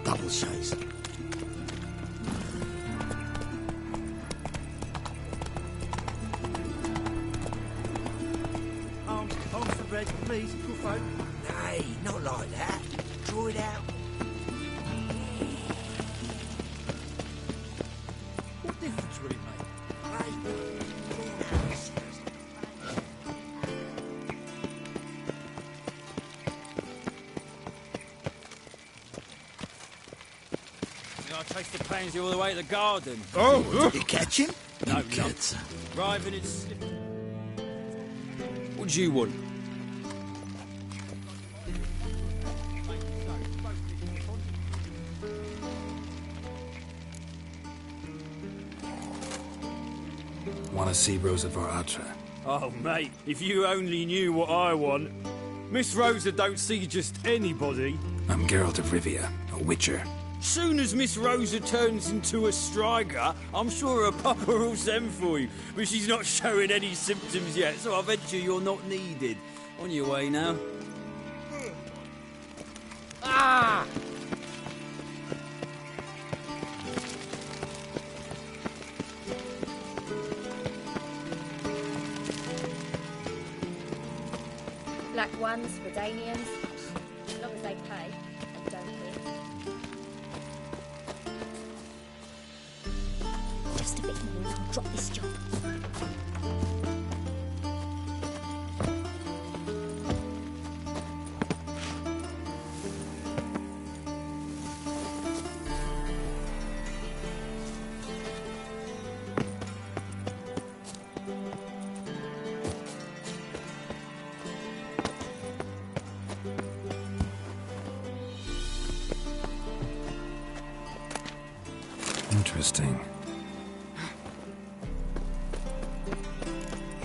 Double chase. Arms for bread, please, poor folk. Nay, not like that. Draw it out. What difference will it make? I taste the pansy all the way to the garden. Oh, did you catch him? No, no. Driving it. What do you want? Want to see Rosa var Atra? Oh, mate, if you only knew what I want. Miss Rosa don't see just anybody. I'm Geralt of Rivia, a witcher. Soon as Miss Rosa turns into a striker, I'm sure her papa will send for you. But she's not showing any symptoms yet, so I venture you're not needed. On your way now. Ah! Black ones for Danians, as long as they pay and don't hit. Just a bit more and I'll drop this job. Interesting.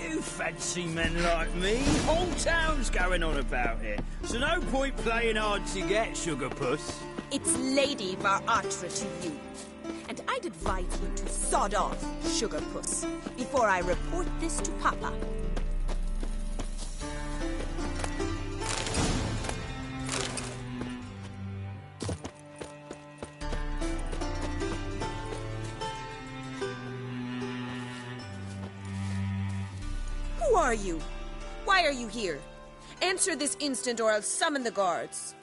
You fancy men like me? Whole town's going on about it. So no point playing hard to get, Sugar Puss. It's Lady var Atra to you. And I'd advise you to sod off, Sugar Puss, before I report this to Papa. Who are you? Why are you here? Answer this instant or I'll summon the guards.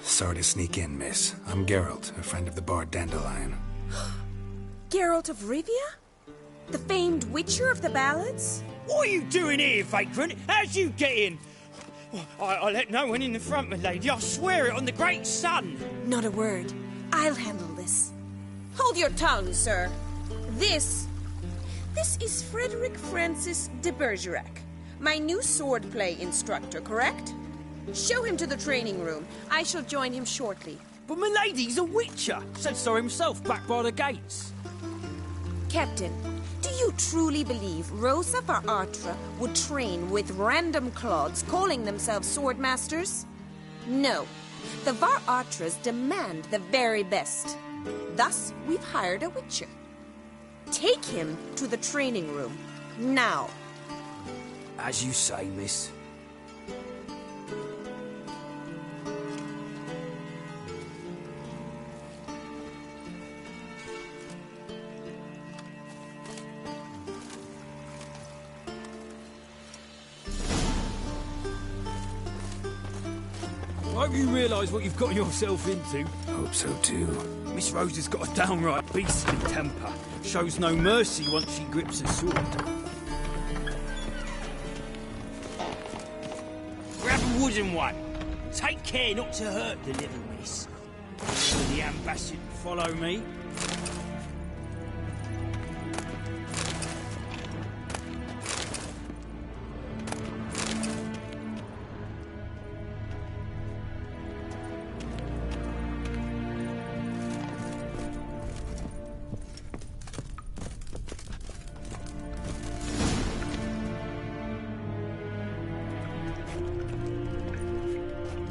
Sorry to sneak in, miss. I'm Geralt, a friend of the bard Dandelion. Geralt of Rivia? The famed witcher of the ballads? What are you doing here, vagrant? How'd you get in? I let no one in the front, my lady. I swear it on the great sun. Not a word. I'll handle this. Hold your tongue, sir. This is Frederick Francis de Bergerac, my new swordplay instructor, correct? Show him to the training room. I shall join him shortly. But my lady's a witcher. Said so himself back by the gates. Captain, do you truly believe Rosa var Artra would train with random clods calling themselves sword masters? No. The var Artras demand the very best. Thus, we've hired a witcher. Take him to the training room. Now. As you say, miss. I hope you realise what you've got yourself into. Hope so too. Miss Rose has got a downright beastly temper. Shows no mercy once she grips a sword. Grab a wooden one. Take care not to hurt the little miss. The ambassador follow me.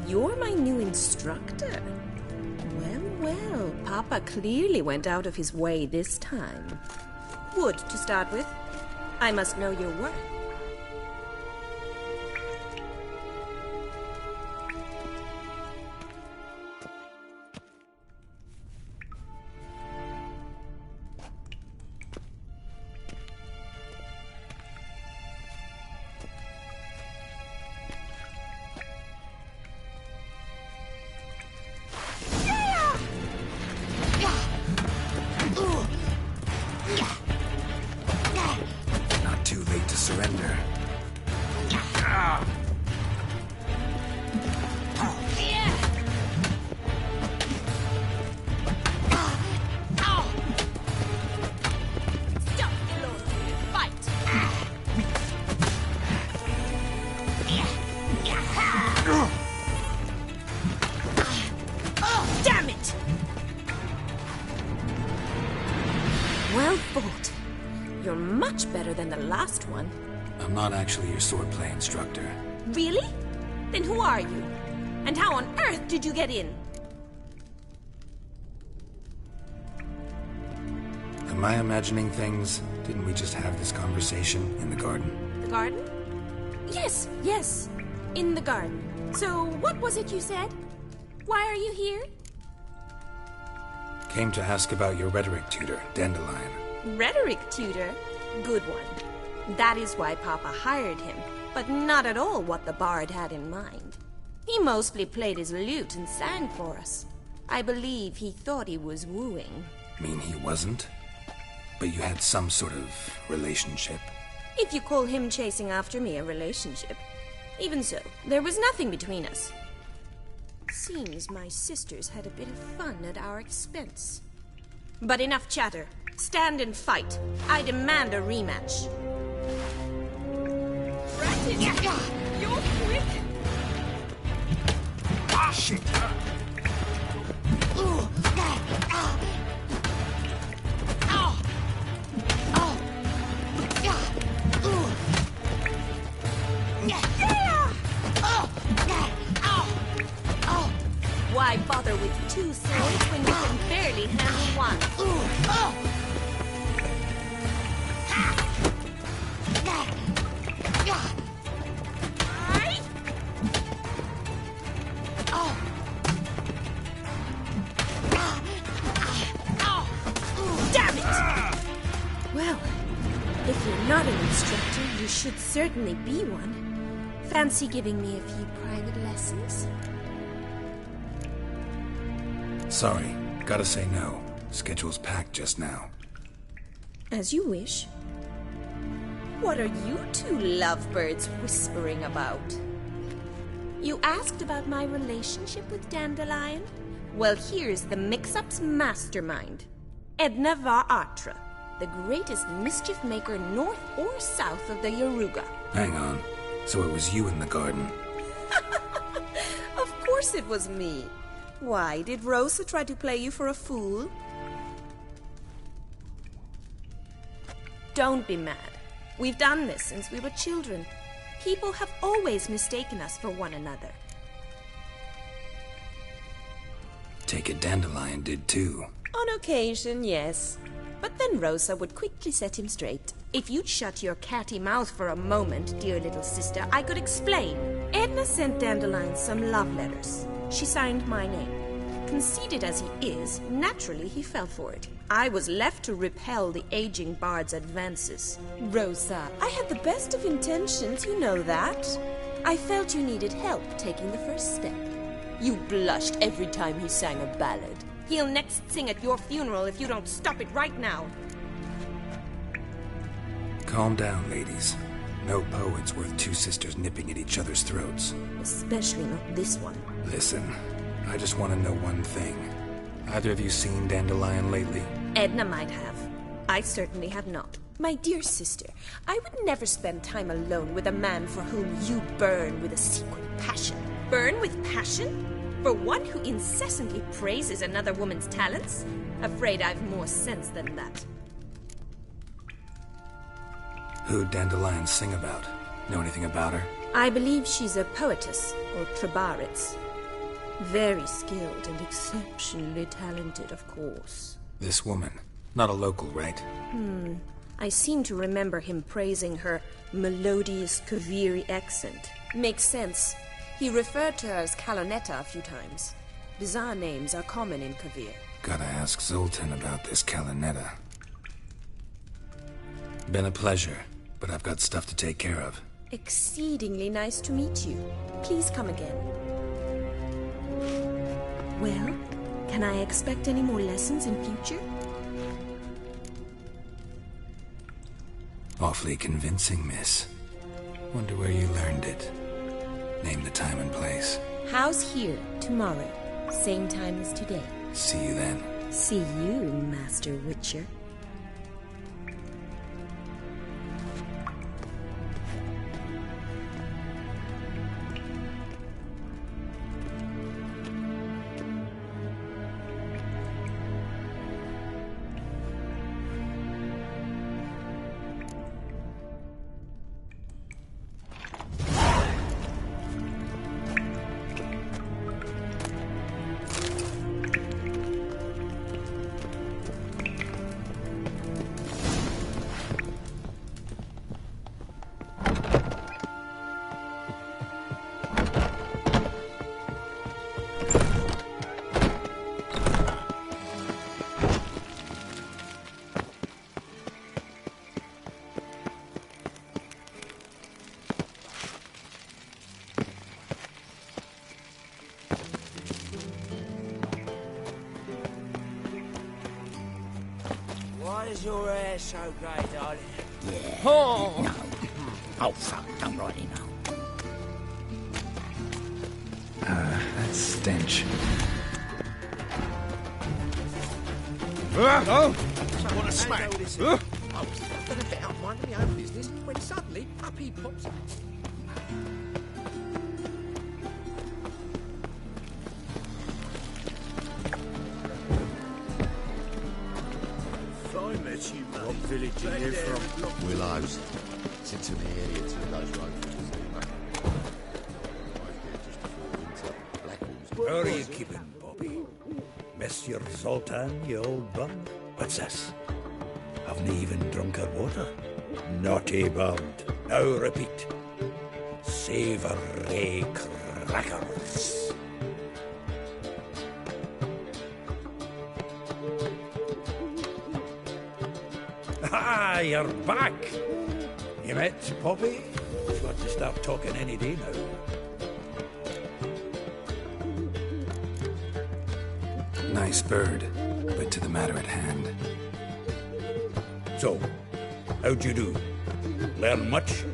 You're my new instructor. Well, Papa clearly went out of his way this time. Wood, to start with. I must know your worth. Not too late to surrender. Damn it! Well fought. You're much better than the last one. I'm not actually your swordplay instructor. Really? Then who are you? And how on earth did you get in? Am I imagining things? Didn't we just have this conversation in the garden? The garden? Yes. In the garden. So, what was it you said? Why are you here? Came to ask about your rhetoric tutor, Dandelion. Rhetoric tutor? Good one. That is why Papa hired him, but not at all what the bard had in mind. He mostly played his lute and sang for us. I believe he thought he was wooing. Mean he wasn't? But you had some sort of relationship? If you call him chasing after me a relationship. Even so, there was nothing between us. Seems my sisters had a bit of fun at our expense. But enough chatter. Stand and fight. I demand a rematch. Ratted! You're quick! Ah, shit! Why bother with two swords when you can barely handle one? If you're not an instructor, you should certainly be one. Fancy giving me a few private lessons? Sorry, gotta say no. Schedule's packed just now. As you wish. What are you two lovebirds whispering about? You asked about my relationship with Dandelion? Well, here's the mix-up's mastermind. Edna var Atra, the greatest mischief maker north or south of the Yaruga. Hang on. So it was you in the garden? Of course it was me. Why, did Rosa try to play you for a fool? Don't be mad. We've done this since we were children. People have always mistaken us for one another. Take it Dandelion did too. On occasion, yes. But then Rosa would quickly set him straight. If you'd shut your catty mouth for a moment, dear little sister, I could explain. Edna sent Dandelion some love letters. She signed my name. Conceited as he is, naturally he fell for it. I was left to repel the aging bard's advances. Rosa, I had the best of intentions, you know that. I felt you needed help taking the first step. You blushed every time he sang a ballad. He'll next sing at your funeral if you don't stop it right now. Calm down, ladies. No poet's worth two sisters nipping at each other's throats. Especially not this one. Listen, I just want to know one thing. Either of you seen Dandelion lately? Edna might have. I certainly have not. My dear sister, I would never spend time alone with a man for whom you burn with a secret passion. Burn with passion? For one who incessantly praises another woman's talents? Afraid I've more sense than that. Who'd Dandelion sing about? Know anything about her? I believe she's a poetess, or trebarits. Very skilled and exceptionally talented, of course. This woman. Not a local, right? I seem to remember him praising her melodious Kaviri accent. Makes sense. He referred to her as Kalonetta a few times. Bizarre names are common in Kavir. Gotta ask Zoltan about this Kalonetta. Been a pleasure, but I've got stuff to take care of. Exceedingly nice to meet you. Please come again. Well, can I expect any more lessons in future? Awfully convincing, miss. Wonder where you learned it. Name the time and place. House here, tomorrow. Same time as today. See you then. See you, Master Witcher. Why is your hair so grey, darling? Yeah. Oh! No. Oh, fuck, don't rightly know. That stench. Oh! What a smack! I was going to get out minding my own business when suddenly up he pops up. I met you, mate. What village are you from? Willows. Sits in the area to those roads. How are you keeping, Bobby? Monsieur Zoltan, you old bum? What's this? Haven't even drunk her water? Naughty bird. Now repeat. Savoury crackers. Ah, you're back. You met Poppy? We've got to start talking any day now. Nice bird, but to the matter at hand. So, how'd you do? Learn much?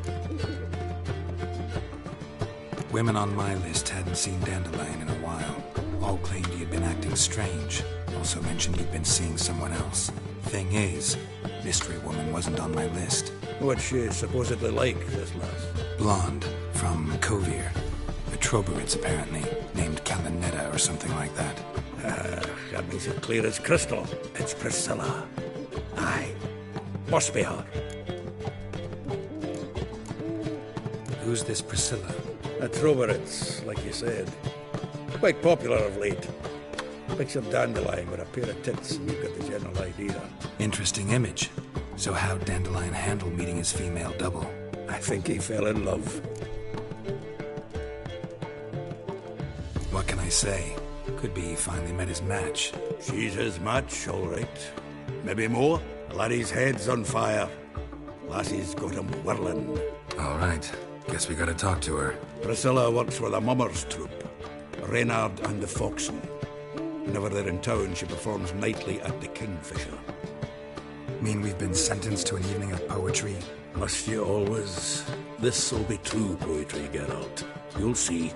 Women on my list hadn't seen Dandelion in a while. All claimed he had been acting strange. Also mentioned he'd been seeing someone else. Thing is, Mystery Woman wasn't on my list. What's she supposedly like, this lass? Blonde, from Kovir. A Troberits, apparently, named Kalinetta or something like that. That makes it clear as crystal. It's Priscilla. Aye. Must be her. Who's this Priscilla? A Troberits, like you said. Quite popular of late. Picture Dandelion with a pair of tits and you've got the general idea. Interesting image. So how'd Dandelion handle meeting his female double? I think he fell in love. What can I say? Could be he finally met his match. She's his match, all right. Maybe more. Laddie's head's on fire. Lassie's got him whirling. All right. Guess we gotta talk to her. Priscilla works for the Mummers troupe. Reynard and the Foxen. Whenever they're in town, she performs nightly at the Kingfisher. Mean we've been sentenced to an evening of poetry? Must you always? This'll be true poetry, Geralt. You'll see.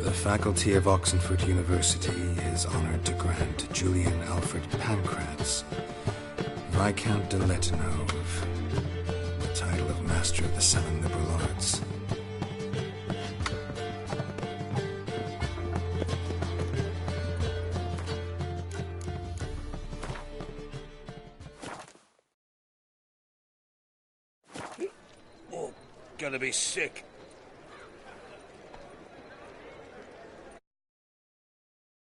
The Faculty of Oxenford University is honored to grant Julian Alfred Pancratz, Viscount de Letenove, the title of Master of the Seven Liberal Arts. Oh, gonna be sick.